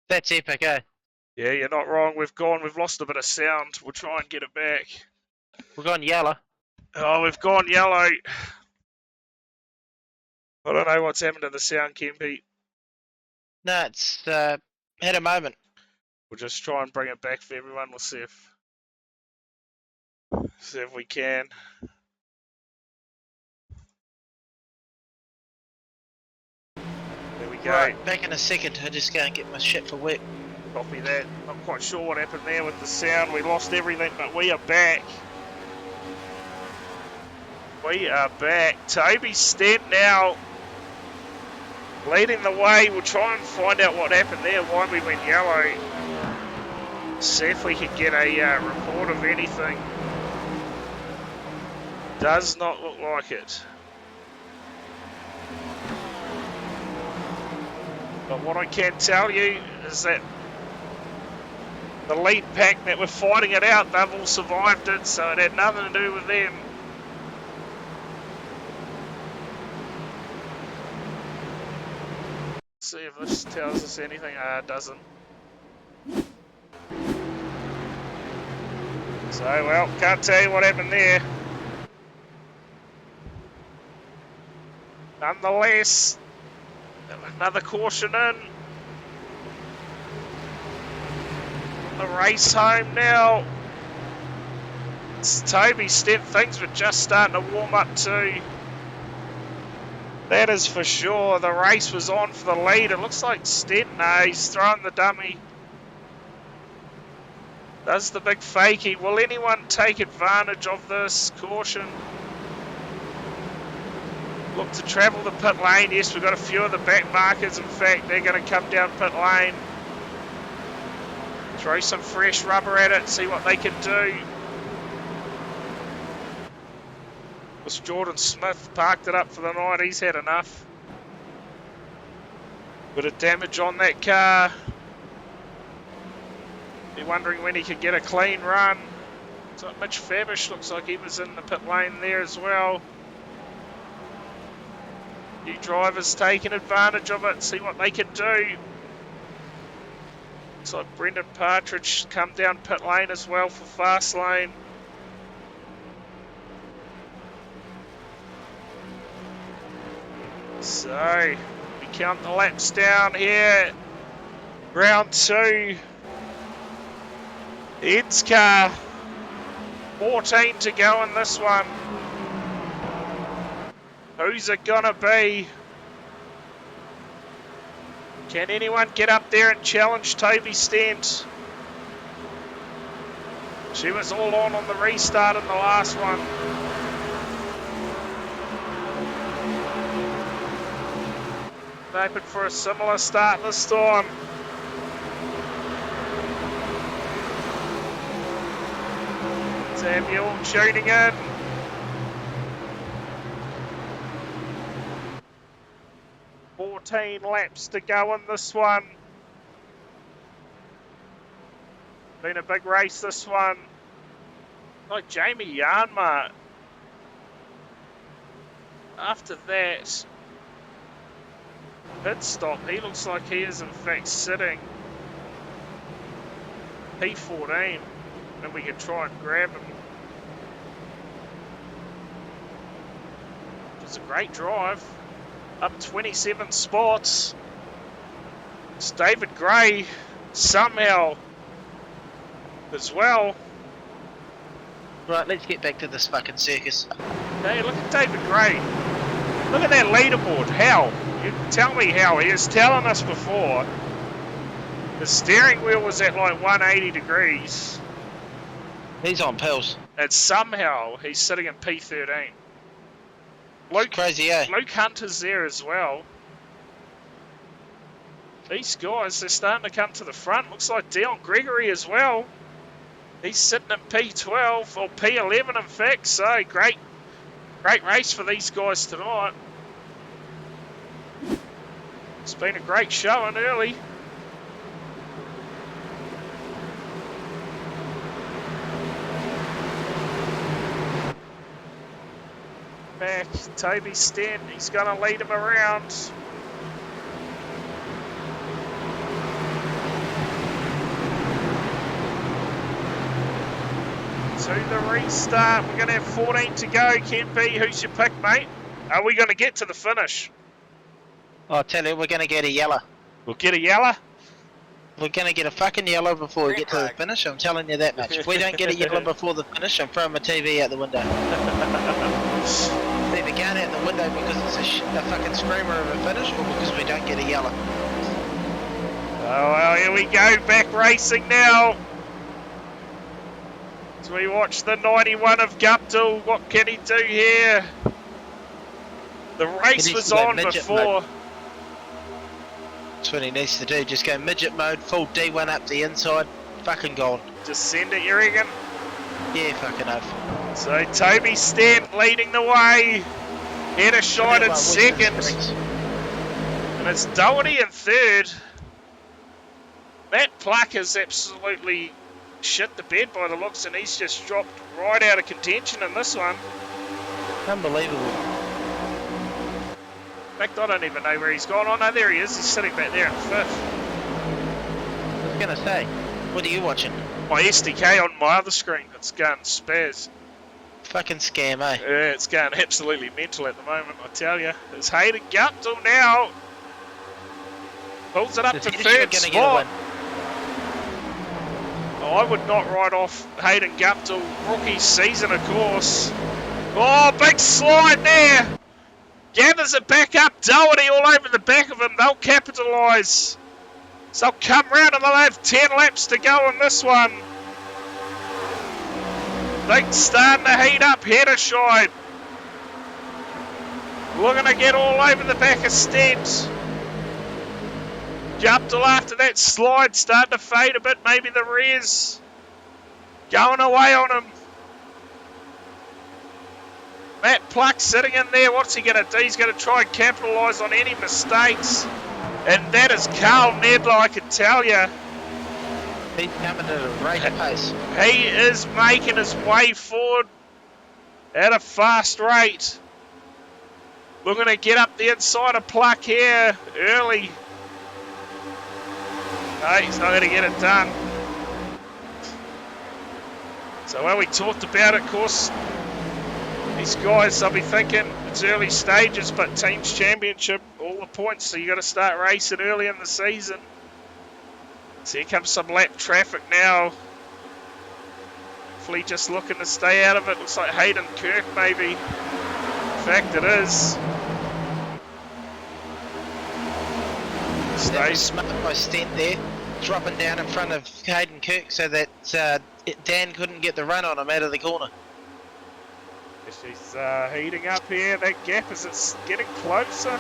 That's epic, eh? Yeah, you're not wrong. We've lost a bit of sound. We'll try and get it back. We're gone yellow. Oh, we've gone yellow. I don't know what's happened to the sound, Kempy. No, it's had a moment. We'll just try and bring it back for everyone. We'll see if we can. There we go. Right, back in a second. I just go and get my shit for work. Copy that. Not quite sure what happened there with the sound. We lost everything, but we are back. We are back. Toby Stent now leading the way. We'll try and find out what happened there, why we went yellow. See if we can get a report of anything. Does not look like it. But what I can tell you is that the lead pack that were fighting it out, they've all survived it, so it had nothing to do with them. Let's see if this tells us anything. It doesn't. So, well, can't tell you what happened there. Nonetheless, another caution in. The race home now. It's Toby Stent. Things were just starting to warm up too. That is for sure. The race was on for the lead. It looks like Stent. No, he's throwing the dummy. Does the big fakie. Will anyone take advantage of this caution? Look to travel the pit lane. Yes, we've got a few of the back markers. In fact, they're going to come down pit lane. Throw some fresh rubber at it, see what they can do. This Jordan Smith parked it up for the night. He's had enough. Bit of damage on that car. Be wondering when he could get a clean run. So Mitch Fabish looks like he was in the pit lane there as well. New drivers taking advantage of it, see what they can do. Looks like Brendan Partridge come down pit lane as well for fast lane. So, we count the laps down here. Round 2. ENSCAR. 14 to go in this one. Who's it gonna be? Can anyone get up there and challenge Toby Stent? She was all on the restart in the last one. Hoping for a similar start this time. Samuel tuning in. Laps to go in this one. Been a big race this one. Like Jamie Yarnma. After that pit stop, he looks like he is in fact sitting P14, and we can try and grab him. It's a great drive. up 27 spots. It's David Gray somehow as well. Right, let's get back to this fucking circus. Hey, look at David Gray. Look at that leaderboard. How? You tell me how. He was telling us before the steering wheel was at like 180 degrees. He's on pills. And somehow he's sitting in P13. It's crazy, eh? Luke Hunter's there as well. These guys, they're starting to come to the front. Looks like Dion Gregory as well. He's sitting in P12, or P11 in fact, so great race for these guys tonight. It's been a great showing early. Back, Toby Stent, he's going to lead him around. To the restart, we're going to have 14 to go. Kempe, who's your pick, mate? Are we going to get to the finish? I'll tell you, we're going to get a yellow. We'll get a yellow? We're going to get a fucking yellow before we get to the finish, I'm telling you that much. If we don't get a yellow before the finish, I'm throwing my TV out the window. It's either going out the window because it's a fucking screamer of a finish, or because we don't get a yellow. Oh, well, here we go, back racing now. As we watch the 91 of Guptill, what can he do here? The race was on before. That's what he needs to do, just go midget mode, full D1 up the inside, fucking gone. Just send it, you reckon? Yeah, fucking oath. So Toby Stent leading the way. Header shot in second. And it's Doherty in third. Matt Pluck has absolutely shit the bed by the looks, and he's just dropped right out of contention in this one. Unbelievable. In fact, I don't even know where he's gone. Oh no, there he is. He's sitting back there in fifth. I was going to say, what are you watching? My SDK on my other screen. It's going spaz. Fucking scam, eh? Yeah, it's going absolutely mental at the moment, I tell you. It's Hayden Guptill now. Pulls it up to third spot. I would not write off Hayden Guptill, rookie season of course. Oh, big slide there. Gathers it back up, Doherty all over the back of him. They'll capitalise. So they'll come round and they'll have 10 laps to go on this one. Things starting to heat up, Heddershide. We're going to get all over the back of Stent. Guptill after that slide starting to fade a bit, maybe the rears going away on him. Matt Pluck sitting in there, what's he going to do? He's going to try and capitalise on any mistakes. And that is Carl Nedler, I can tell you. He's coming at a great pace. He is making his way forward at a fast rate. We're going to get up the inside of Pluck here early. No, he's not going to get it done. So when we talked about it, of course, these guys, they'll be thinking it's early stages, but Teams Championship, all the points, so you got to start racing early in the season. So here comes some lap traffic now. Hopefully just looking to stay out of it. Looks like Hayden Kirk maybe. In fact, it is. That was smart by Stent there, dropping down in front of Hayden Kirk so that Dan couldn't get the run on him out of the corner. She's heating up here. That gap is it's getting closer.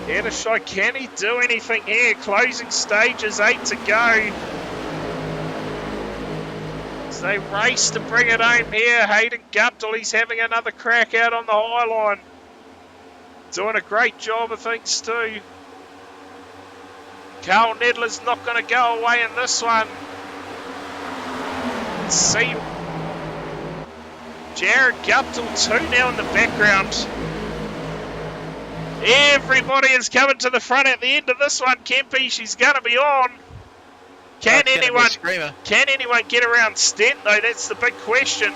Heddershide, can he do anything here? Closing stages, 8 to go. As they race to bring it home here. Hayden Guptill, he's having another crack out on the high line. Doing a great job of things too. Carl Nedler's not going to go away in this one. Let's see. Jared Guptill 2 now in the background. Everybody is coming to the front at the end of this one. Kempe, she's going to be on. Can anyone get around Stent though? That's the big question.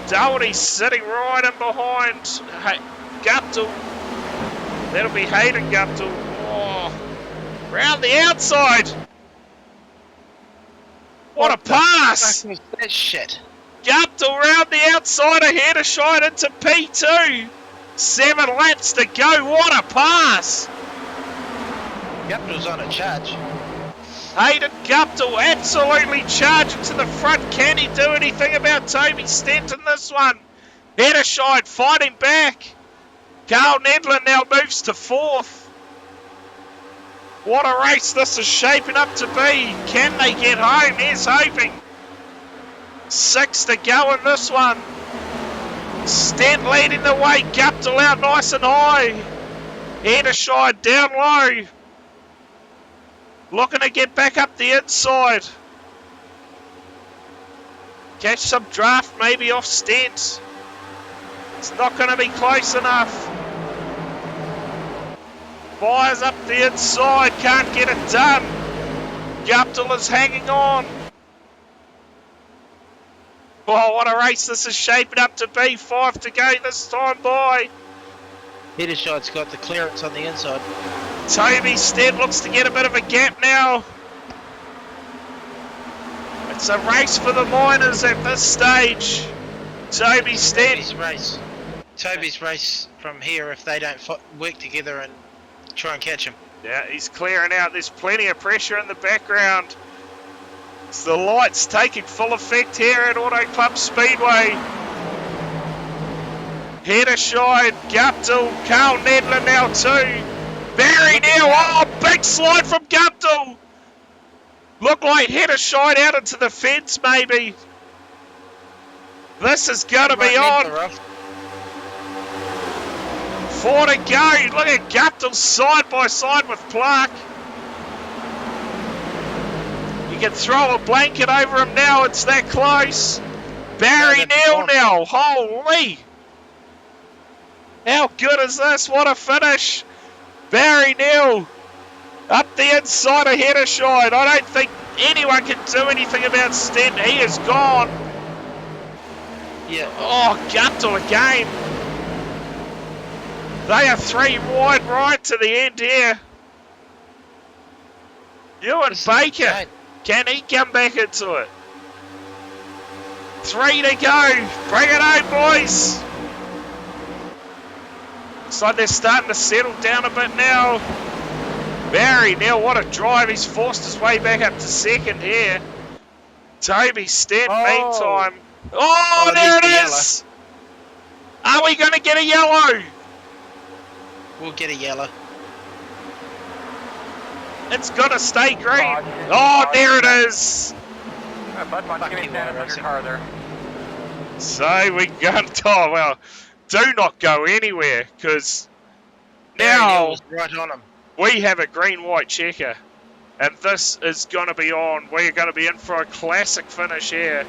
Doherty sitting right in behind Guptill. That'll be Hayden Guptill. Oh, round the outside. What a pass! What was that shit? Guptill round the outside, a header shot into P2. 7 laps to go. What a pass! Guptill's on a charge. Hayden Guptill absolutely charging to the front. Can he do anything about Toby Stent in this one? Header shot fighting back. Carl Nedlin now moves to 4th. What a race this is shaping up to be. Can they get home? Here's hoping. 6 to go in this one. Stent leading the way. Guptill out nice and high. Ederscheid down low. Looking to get back up the inside. Catch some draft maybe off Stent. It's not going to be close enough. Fires up the inside, can't get it done. Guptill is hanging on. Oh, what a race this is shaping up to be. 5 to go this time by. Ederscheid's got the clearance on the inside. Toby Stent looks to get a bit of a gap now. It's a race for the miners at this stage. Toby Stent. Toby's race from here if they don't work together and try and catch him. Yeah, he's clearing out. There's plenty of pressure in the background. It's the lights taking full effect here at Auto Club Speedway. Ederscheid, Guptill, Carl Nedlin now too. Barry Neal, oh, big slide from Guptill. Look like Ederscheid out into the fence maybe. This is going to be on. 4 to go. Look at Guptill side by side with Clark. You can throw a blanket over him now. It's that close. Barry Neal now. Holy. How good is this? What a finish. Barry Neal up the inside of Ederscheid. I don't think anyone can do anything about Stent. He is gone. Yeah. Oh, Guptill again. They are 3 wide right to the end here. Ewan Baker, can he come back into it? 3 to go. Bring it home, boys. Looks like they're starting to settle down a bit now. Barry Neal, what a drive. He's forced his way back up to 2nd here. Toby Stent, meantime. Oh, there it is. Are we going to get a yellow? We'll get a yellow. It's got to stay green. Oh, there it is. Bud, why don't you give me stand up on your car there? So we got, oh well, do not go anywhere because now right on him. We have a green-white checker and this is going to be on. We're going to be in for a classic finish here.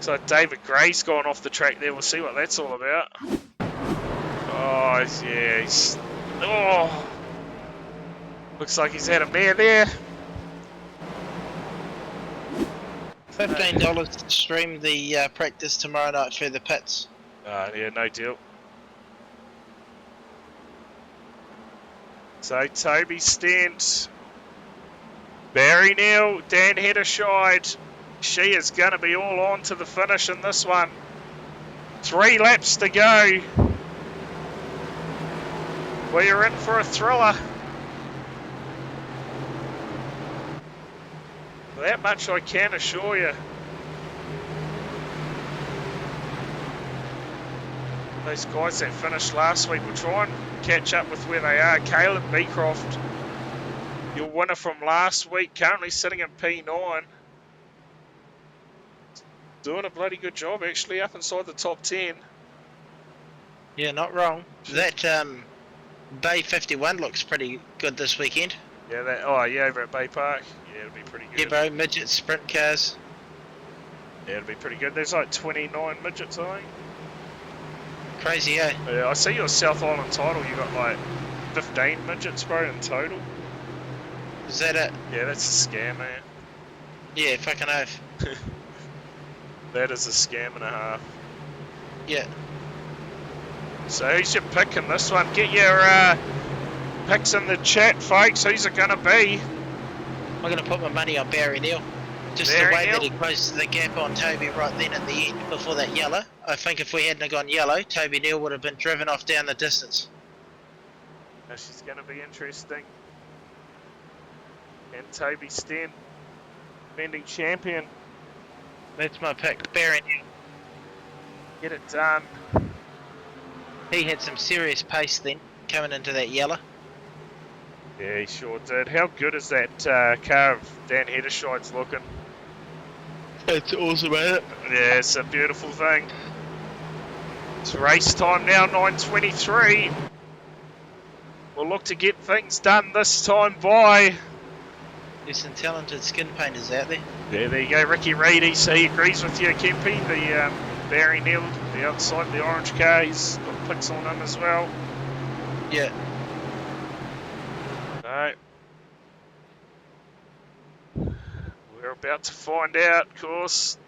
So David Gray's gone off the track there. We'll see what that's all about. Oh, yeah, he's... Oh! Looks like he's had a mare there. $15 to stream the practice tomorrow night for the pits. Yeah, no deal. So Toby Stent, Barry Neal, Dan Ederscheid. She is going to be all on to the finish in this one. 3 laps to go. We're in for a thriller. That much I can assure you. Those guys that finished last week will try and catch up with where they are. Caleb Beecroft, your winner from last week, currently sitting in P9. Doing a bloody good job actually, up inside the top 10. Yeah, not wrong. That Bay 51 looks pretty good this weekend. Yeah, that, oh yeah, over at Bay Park. Yeah, it'll be pretty good. Yeah, bro, midget sprint cars. Yeah, it'll be pretty good. There's like 29 midgets, I think. Crazy, eh? Yeah, I see your South Island title, you got like 15 midgets, bro, in total. Is that it? Yeah, that's a scam, man. Yeah, fucking oath. That is a scam and a half. Yeah. So who's your pick in this one? Get your picks in the chat, folks. Who's it going to be? I'm going to put my money on Barry Neal. Just Barry the way Neal? that he closed the gap on Toby right then at the end before that yellow. I think if we hadn't gone yellow, Toby Neal would have been driven off down the distance. Now she's going to be interesting. And Toby Sten, defending champion. That's my pick, Barry Neal. Get it done. He had some serious pace then, coming into that yellow. Yeah, he sure did. How good is that car of Dan Heddershide's looking? It's awesome, ain't it? Yeah, it's a beautiful thing. It's race time now, 9:23. We'll look to get things done this time by... There's some talented skin painters out there. Yeah, there you go, Ricky Reid. He agrees with you, Kempy. The Barry Neal, the outside, the orange car, he's got picks on him as well. Yeah. No. We're about to find out, of course.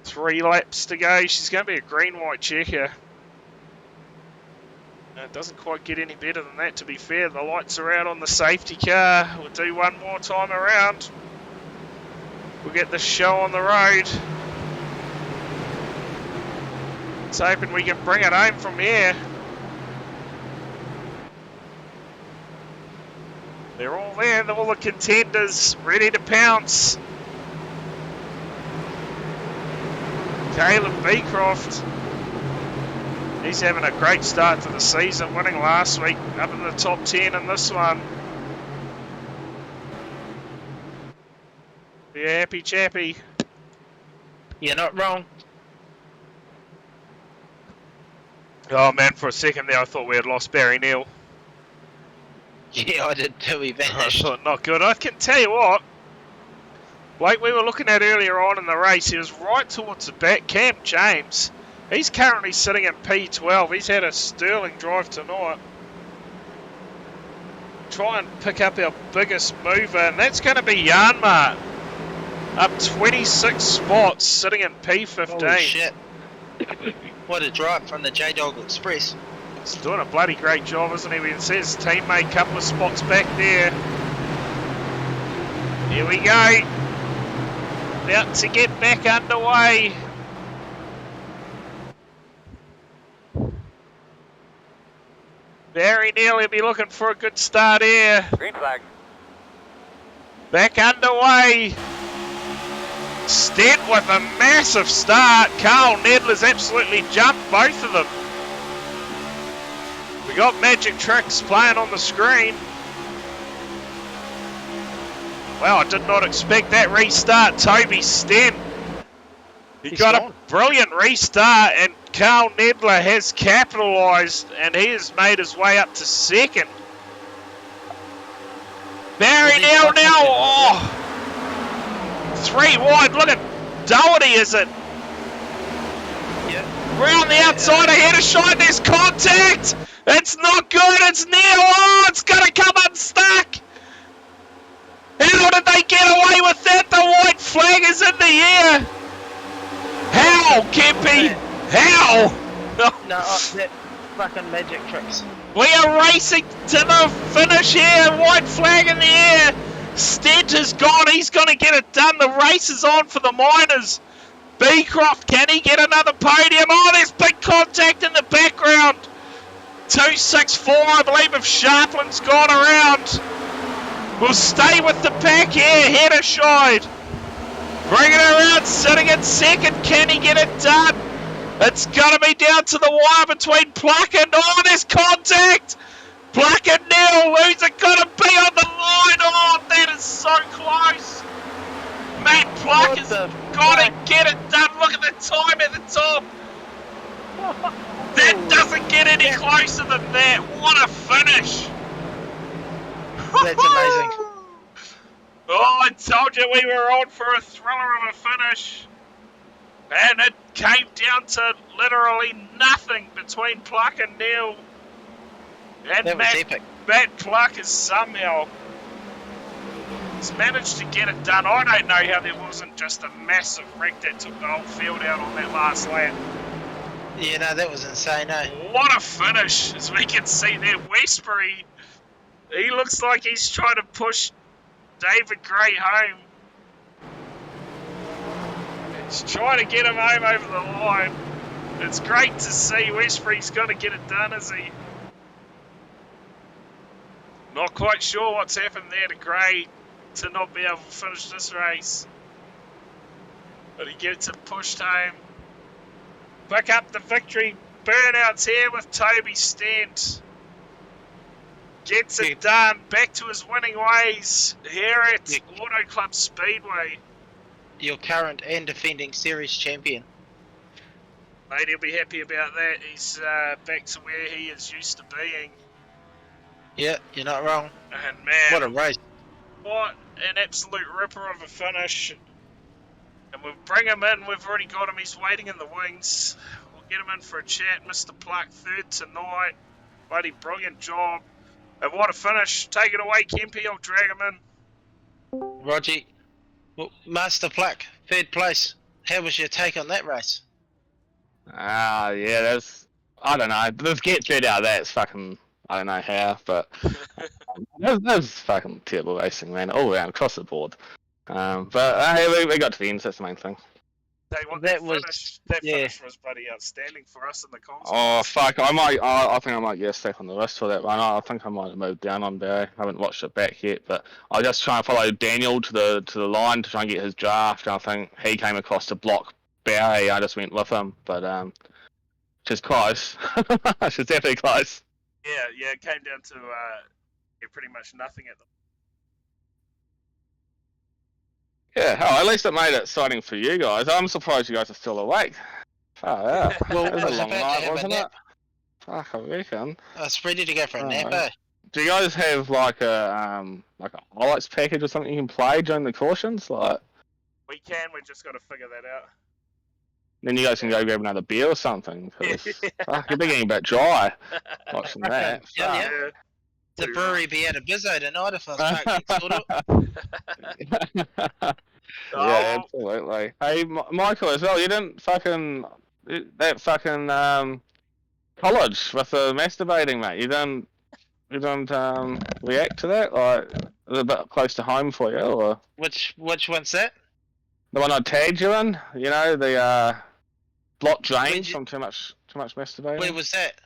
3 laps to go. She's going to be a green-white checker. It doesn't quite get any better than that, to be fair. The lights are out on the safety car. We'll do one more time around. We'll get the show on the road. Let's hoping we can bring it home from here. They're all there, all the contenders ready to pounce. Caleb Beecroft. He's having a great start to the season, winning last week, up in the top 10 in this one. Be a happy chappy. You're not wrong. Oh man, for a second there I thought we had lost Barry Neal. Yeah, I did too. He I vanished. thought not good. I can tell you what, Blake, we were looking at earlier on in the race, he was right towards the back. Cam James, he's currently sitting in P12. He's had a sterling drive tonight. Try and pick up our biggest mover, and that's going to be Yanmar. Up 26 spots, sitting in P15. Holy shit. What a drive from the J-Dog Express. He's doing a bloody great job, isn't he? We can see his teammate a couple of spots back there. Here we go. About to get back underway. Very nearly be looking for a good start here. Green flag. Back underway. Stent with a massive start. Carl Nedler's absolutely jumped both of them. We got Magic Tricks playing on the screen. Wow, I did not expect that restart. Toby Stent. He got a brilliant restart, and Carl Nedler has capitalised, and he has made his way up to second. Barry Neal now. Oh. 3 wide. Look at Doherty, is it? Yeah. Round the outside ahead of Shine. There's contact. It's not good. It's Neal. Oh, it's going to come unstuck. How did they get away with that? The white flag is in the air. How, Kempy? How? No, that fucking Magic Tricks. We are racing to the finish here. White flag in the air. Stent is gone. He's going to get it done. The race is on for the Miners. Beecroft, can he get another podium? Oh, there's big contact in the background. 264, I believe, if Sharplin's gone around. We'll stay with the pack here. Heddershide. Bring it around, sitting in second. Can he get it done? It's going to be down to the wire between Pluck and... Oh, there's contact! Pluck and Neal, who's it going to be on the line? Oh, that is so close! Matt Pluck has got to get it done. Look at the time at the top. That doesn't get any closer than that. What a finish! That's amazing. Oh, I told you we were on for a thriller of a finish. And it came down to literally nothing between Pluck and Neal. And That was epic. Matt Pluck is somehow He's managed to get it done. I don't know how there wasn't just a massive wreck that took the whole field out on that last lap. Yeah, no, that was insane, eh? What a finish, as we can see there. Westbury, he looks like he's trying to push David Gray home. He's trying to get him home over the line. It's great to see. Westbury's going to get it done, is he? Not quite sure what's happened there to Gray to not be able to finish this race. But he gets it pushed home. Pick up the victory. Burnouts here with Toby Stent. Gets it done. Back to his winning ways here at Auto Club Speedway. Your current and defending series champion. Mate, he'll be happy about that. He's back to where he is used to being. Yeah, you're not wrong. And man, What a race. What an absolute ripper of a finish. And we'll bring him in. We've already got him. He's waiting in the wings. We'll get him in for a chat. Mr. Pluck, third tonight. Bloody brilliant job. And what a finish. Take it away, Kempy. I'll drag him in. Roger, well, Master Pluck, third place. How was your take on that race? Yeah, that's... I don't know. Let's get third out of that. It's fucking... I don't know how, but... that was fucking terrible racing, man. All around, across the board. But hey, we got to the end, so that's the main thing. That finish was bloody outstanding for us in the console. Oh fuck! I think I might get a step on the list for that one. I think I might have moved down on Barry. I haven't watched it back yet, but I just try and follow Daniel to the line to try and get his draft. And I think he came across to block Barry. I just went with him, but which is close. It's definitely close. Yeah, it came down to pretty much nothing at the. Yeah, at least it made it exciting for you guys. I'm surprised you guys are still awake. Oh, yeah. Well, it was a long about to night, have a wasn't it? nap. Fuck, I reckon. I was ready to go for a nap, eh? Do you guys have like a highlights package or something you can play during the cautions? Like, we just got to figure that out. then you guys can go grab another beer or something. Cause, fuck, you're getting a bit dry watching that. Yeah. The brewery be out of bizzo tonight if I was fucking sort of. Yeah, absolutely. Hey, Michael, as well, you didn't fucking... That fucking college with the masturbating, mate. You didn't react to that? Like, is it a bit close to home for you, or...? Which one's that? The one I tagged you in? You know, the block drains from too much masturbating? Where was that?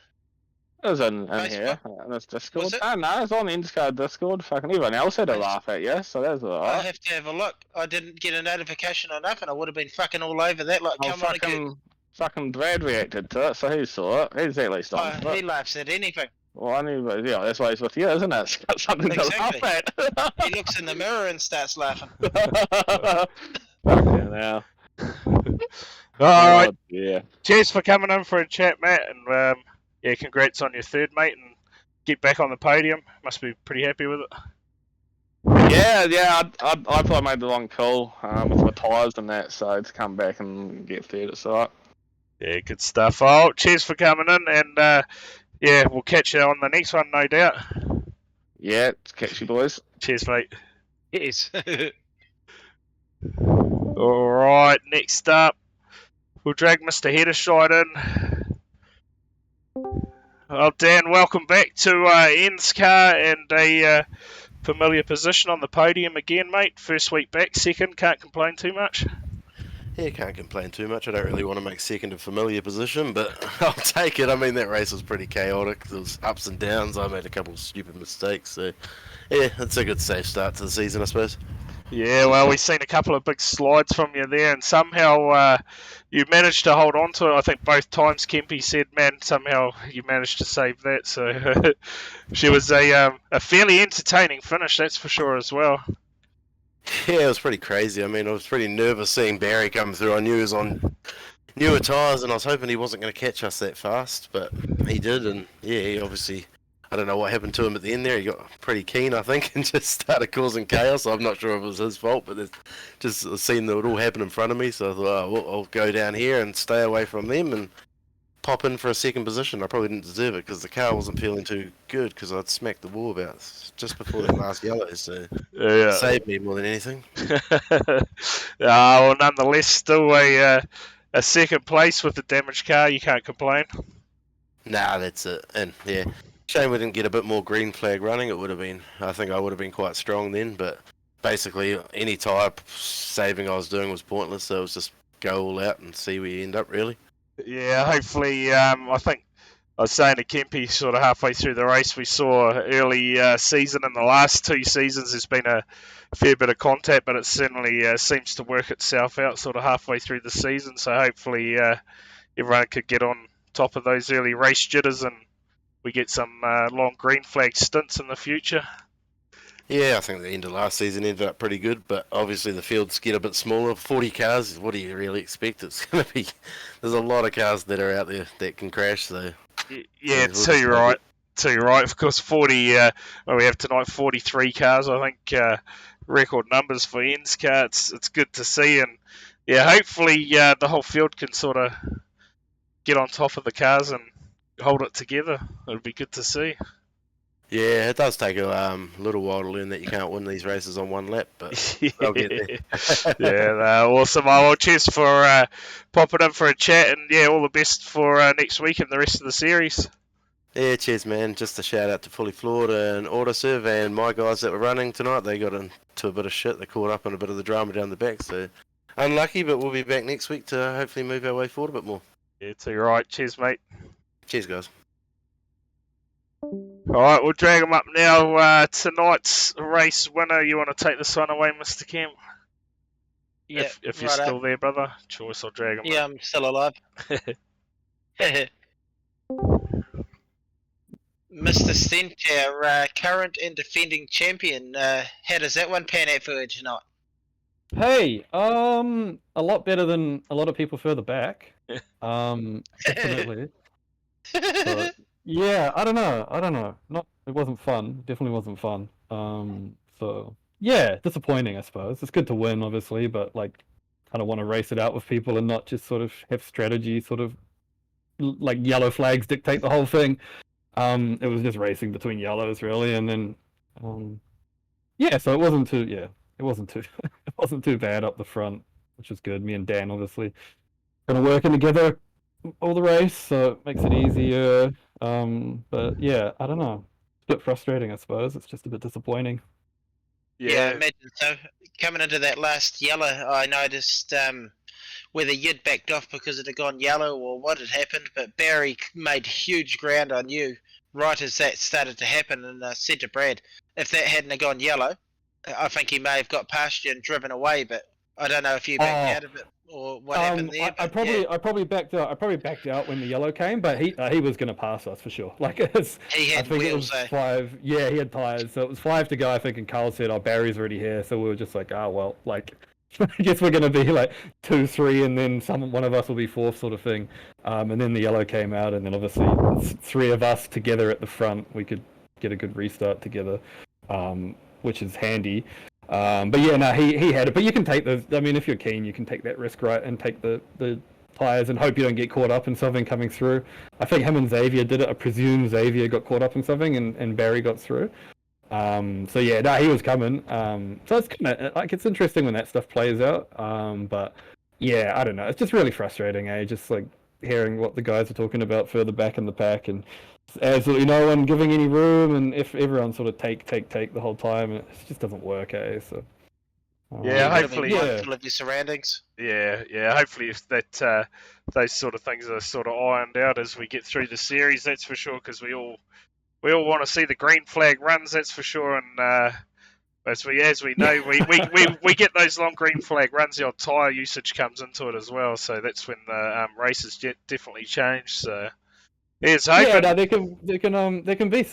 It was in here, in this Discord. Was it? Oh, no, it was on the ENSCAR Discord. Fucking everyone else had a laugh at you, so that's alright. I'll have to have a look. I didn't get a notification or nothing. I would have been fucking all over that. Like, come on again. Fucking Brad reacted to it, so he saw it. He's at least on He laughs at anything. Well, I knew, but yeah, that's why he's with you, isn't it? It's got something to laugh at. He looks in the mirror and starts laughing. Fucking hell. Alright. Yeah. Cheers for coming in for a chat, Matt, and yeah, congrats on your third, mate, and get back on the podium. Must be pretty happy with it. Yeah, I probably made the wrong call with my tyres and that, so to come back and get third, it's alright. Yeah, good stuff. Oh, cheers for coming in, and yeah, we'll catch you on the next one, no doubt. Yeah, catch you boys. Cheers, mate. Yes. Alright, next up, we'll drag Mr. Heddershide in. Well, Dan, welcome back to ENSCAR and a familiar position on the podium again, mate. First week back, second, can't complain too much. Yeah, can't complain too much. I don't really want to make second a familiar position, but I'll take it. I mean, that race was pretty chaotic. There was ups and downs. I made a couple of stupid mistakes, so yeah, it's a good safe start to the season, I suppose. Yeah, well, we've seen a couple of big slides from you there, and somehow you managed to hold on to it. I think both times Kempy said, man, somehow you managed to save that. So she was a fairly entertaining finish, that's for sure as well. Yeah, it was pretty crazy. I mean, I was pretty nervous seeing Barry come through. I knew he was on newer tyres, and I was hoping he wasn't going to catch us that fast, but he did, and yeah, he obviously... I don't know what happened to him at the end there. He got pretty keen, I think, and just started causing chaos. I'm not sure if it was his fault, but just seen that it all happen in front of me, so I thought, oh, I'll go down here and stay away from them and pop in for a second position. I probably didn't deserve it because the car wasn't feeling too good because I'd smacked the wall about just before that last yellow, so it saved me more than anything. Well, nonetheless, still a second place with the damaged car. You can't complain. Nah, that's it. And yeah, shame we didn't get a bit more green flag running. It would have been, I think I would have been quite strong then, but basically any tyre saving I was doing was pointless, so it was just go all out and see where you end up, really. Yeah, hopefully, I think I was saying to Kempy sort of halfway through the race, we saw early season in the last 2 seasons, there's been a fair bit of contact, but it certainly seems to work itself out sort of halfway through the season, so hopefully everyone could get on top of those early race jitters and we get some long green flag stints in the future. Yeah, I think the end of last season ended up pretty good, but obviously the fields get a bit smaller. 40 cars, what do you really expect? It's going to be... There's a lot of cars that are out there that can crash, so... Yeah, too right. Of course, 40, well, we have tonight 43 cars, I think, record numbers for ENSCAR. It's good to see, and yeah, hopefully the whole field can sort of get on top of the cars and hold it together. It'll be good to see. Yeah, it does take a little while to learn that you can't win these races on one lap, but they'll get there. Yeah, awesome. Well, cheers for popping in for a chat, and yeah, all the best for next week and the rest of the series. Yeah, cheers, man. Just a shout out to Fully Floored and Autoserve and my guys that were running tonight. They got into a bit of shit. They caught up in a bit of the drama down the back, so unlucky, but we'll be back next week to hopefully move our way forward a bit more. Yeah, too right. Cheers, mate. Cheers, guys. Alright, we'll drag them up now. Tonight's race winner, you want to take this one away, Mr. Kemp? Yeah, if you're still there, brother. Choice, I'll drag him Yeah, up. I'm still alive. Mr. Stentia, current and defending champion. How does that one pan out for you tonight? Hey, a lot better than a lot of people further back. Definitely. But, yeah, I don't know. It wasn't fun. Definitely wasn't fun. So yeah, disappointing, I suppose. It's good to win, obviously, but like, kind of want to race it out with people and not just sort of have strategy, sort of like yellow flags dictate the whole thing. It was just racing between yellows really, and then yeah, so it wasn't too bad up the front, which was good. Me and Dan obviously kind of working together all the race, so it makes it easier. But yeah, I don't know. It's a bit frustrating, I suppose. It's just a bit disappointing. Yeah, I imagine so. Coming into that last yellow, I noticed whether you'd backed off because it had gone yellow or what had happened, but Barry made huge ground on you right as that started to happen, and said to Brad, if that hadn't have gone yellow, I think he may have got past you and driven away, but I don't know if you backed out of it or what happened there. I probably backed out. I probably backed out when the yellow came, but he was going to pass us for sure. Like he had I think wheels, it was 5. Yeah, he had tires, so it was 5 to go. I think, and Carl said, "Oh, Barry's already here," so we were just like, "Oh well, like." I guess we're going to be like 2, 3, and then one of us will be 4th, sort of thing. And then the yellow came out, and then obviously 3 of us together at the front, we could get a good restart together, which is handy. But yeah, no, he had it. But you can take those. I mean, if you're keen, you can take that risk, right, and take the tires and hope you don't get caught up in something coming through. I think him and Xavier did it. I presume Xavier got caught up in something, and Barry got through. So yeah, no, he was coming. So it's kind of like, it's interesting when that stuff plays out. But yeah, I don't know. It's just really frustrating, just like hearing what the guys are talking about further back in the pack, and absolutely no one giving any room, and if everyone sort of take the whole time, it just doesn't work, so. Yeah, hopefully. Mindful of your surroundings. Yeah. Hopefully, if that those sort of things are sort of ironed out as we get through the series, that's for sure. Because we all want to see the green flag runs, that's for sure. And as we know, we get those long green flag runs. The old tyre usage comes into it as well. So that's when the races definitely change. So. Yes, yeah, no, they can be.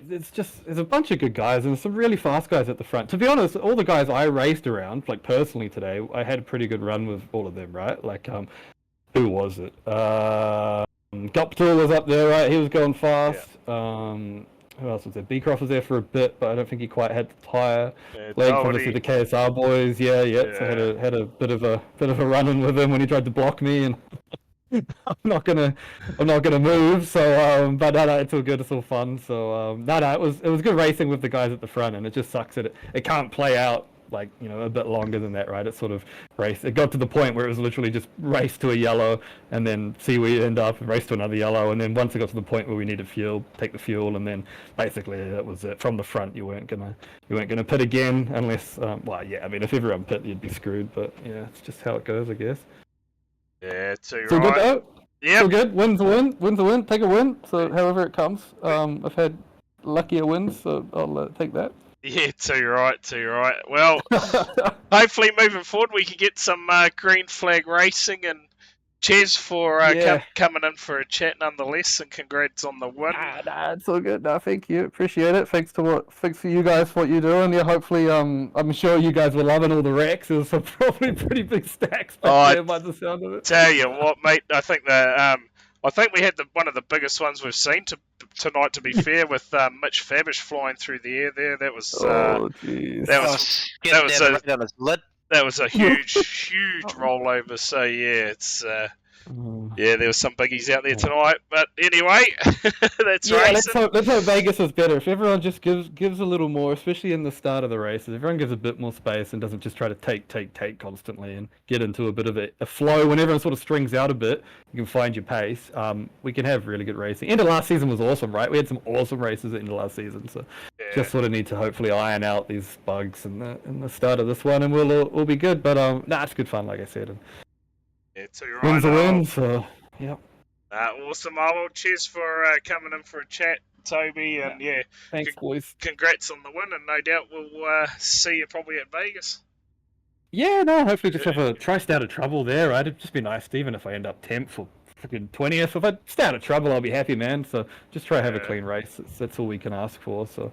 It's just there's a bunch of good guys and some really fast guys at the front. To be honest, all the guys I raced around, like personally today, I had a pretty good run with all of them, right? Like, who was it? Guptill was up there, right? He was going fast. Yeah. Who else was there? Beecroft was there for a bit, but I don't think he quite had the tyre. Legs, obviously the KSR boys, yeah. So I had a bit of a run-in with him when he tried to block me and. I'm not gonna move. So, but no, it's all good. It's all fun. So, no, it was good racing with the guys at the front, and it just sucks that it can't play out like a bit longer than that, right? It sort of race. It got to the point where it was literally just race to a yellow, and then see where you end up, and race to another yellow, and then once it got to the point where we needed fuel, take the fuel, and then basically that was it. From the front, you weren't gonna pit again unless, well, yeah. I mean, if everyone pit, you'd be screwed. But yeah, it's just how it goes, I guess. Yeah, too So good right. though. Yep. So good. Win's a win. Win's a win. Take a win. So however it comes. I've had luckier wins, so I'll take that. Yeah, too right, too right. Well, hopefully moving forward we can get some green flag racing, and cheers for Yeah. coming in for a chat nonetheless, and congrats on the win. Nah, it's all good. No, thank you. Appreciate it. Thanks for you guys for what you're doing. Yeah, hopefully, I'm sure you guys were loving all the wrecks. There was some probably pretty big stacks back there by the sound of it. Tell you what, mate, I think we had one of the biggest ones we've seen tonight. To be fair, with Mitch Fabish flying through the air there, that was oh jeez. that was a huge rollover. So yeah, it's yeah, there was some biggies out there tonight. But anyway, that's racing. Let's hope Vegas is better. If everyone just gives a little more, especially in the start of the races, everyone gives a bit more space and doesn't just try to take constantly and get into a bit of a flow. When everyone sort of strings out a bit, you can find your pace. We can have really good racing. End of last season was awesome, right? We had some awesome races at the end of last season, so just sort of need to hopefully iron out these bugs in the start of this one, and we'll be good. But it's good fun, like I said. And yeah, too right. Wins a win, so yep. Awesome. Well, cheers for coming in for a chat, Toby, and yeah, thanks, boys. Congrats on the win, and no doubt we'll see you probably at Vegas. Yeah, no, hopefully just have a try stay out of trouble there, right? It'd just be nice, even if I end up 10th or freaking 20th. If I stay out of trouble, I'll be happy, man. So just try to have a clean race. That's all we can ask for. So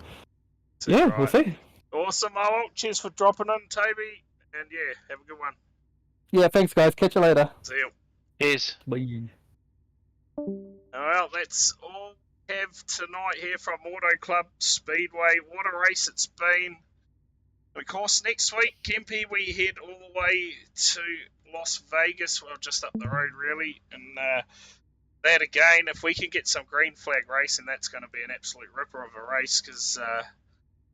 yeah, we'll see. Awesome. Well, cheers for dropping in, Toby, and yeah, have a good one. Yeah, thanks, guys. Catch you later. See you. Cheers. Bye. Well, that's all we have tonight here from Auto Club Speedway. What a race it's been. Of course, next week, Kempe, we head all the way to Las Vegas, well, just up the road, really. And that again, if we can get some green flag racing, that's going to be an absolute ripper of a race, because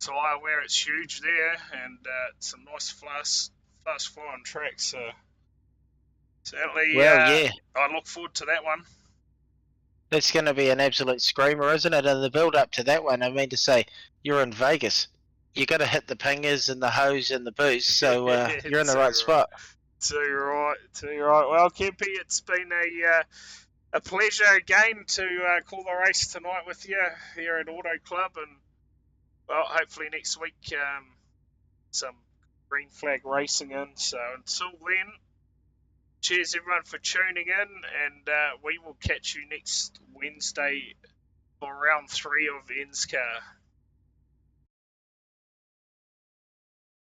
tyre wear, it's huge there, and some nice fast flying tracks. So certainly, I look forward to that one. It's going to be an absolute screamer, isn't it? And the build up to that one, I mean to say, you're in Vegas. You got to hit the pingers and the hose and the boost, so you're in the right spot. Too right. Well, Kempe, it's been a pleasure again to call the race tonight with you here at Auto Club, and well, hopefully next week some green flag racing in. So until then, cheers everyone for tuning in, and we will catch you next Wednesday for round 3 of ENSCAR.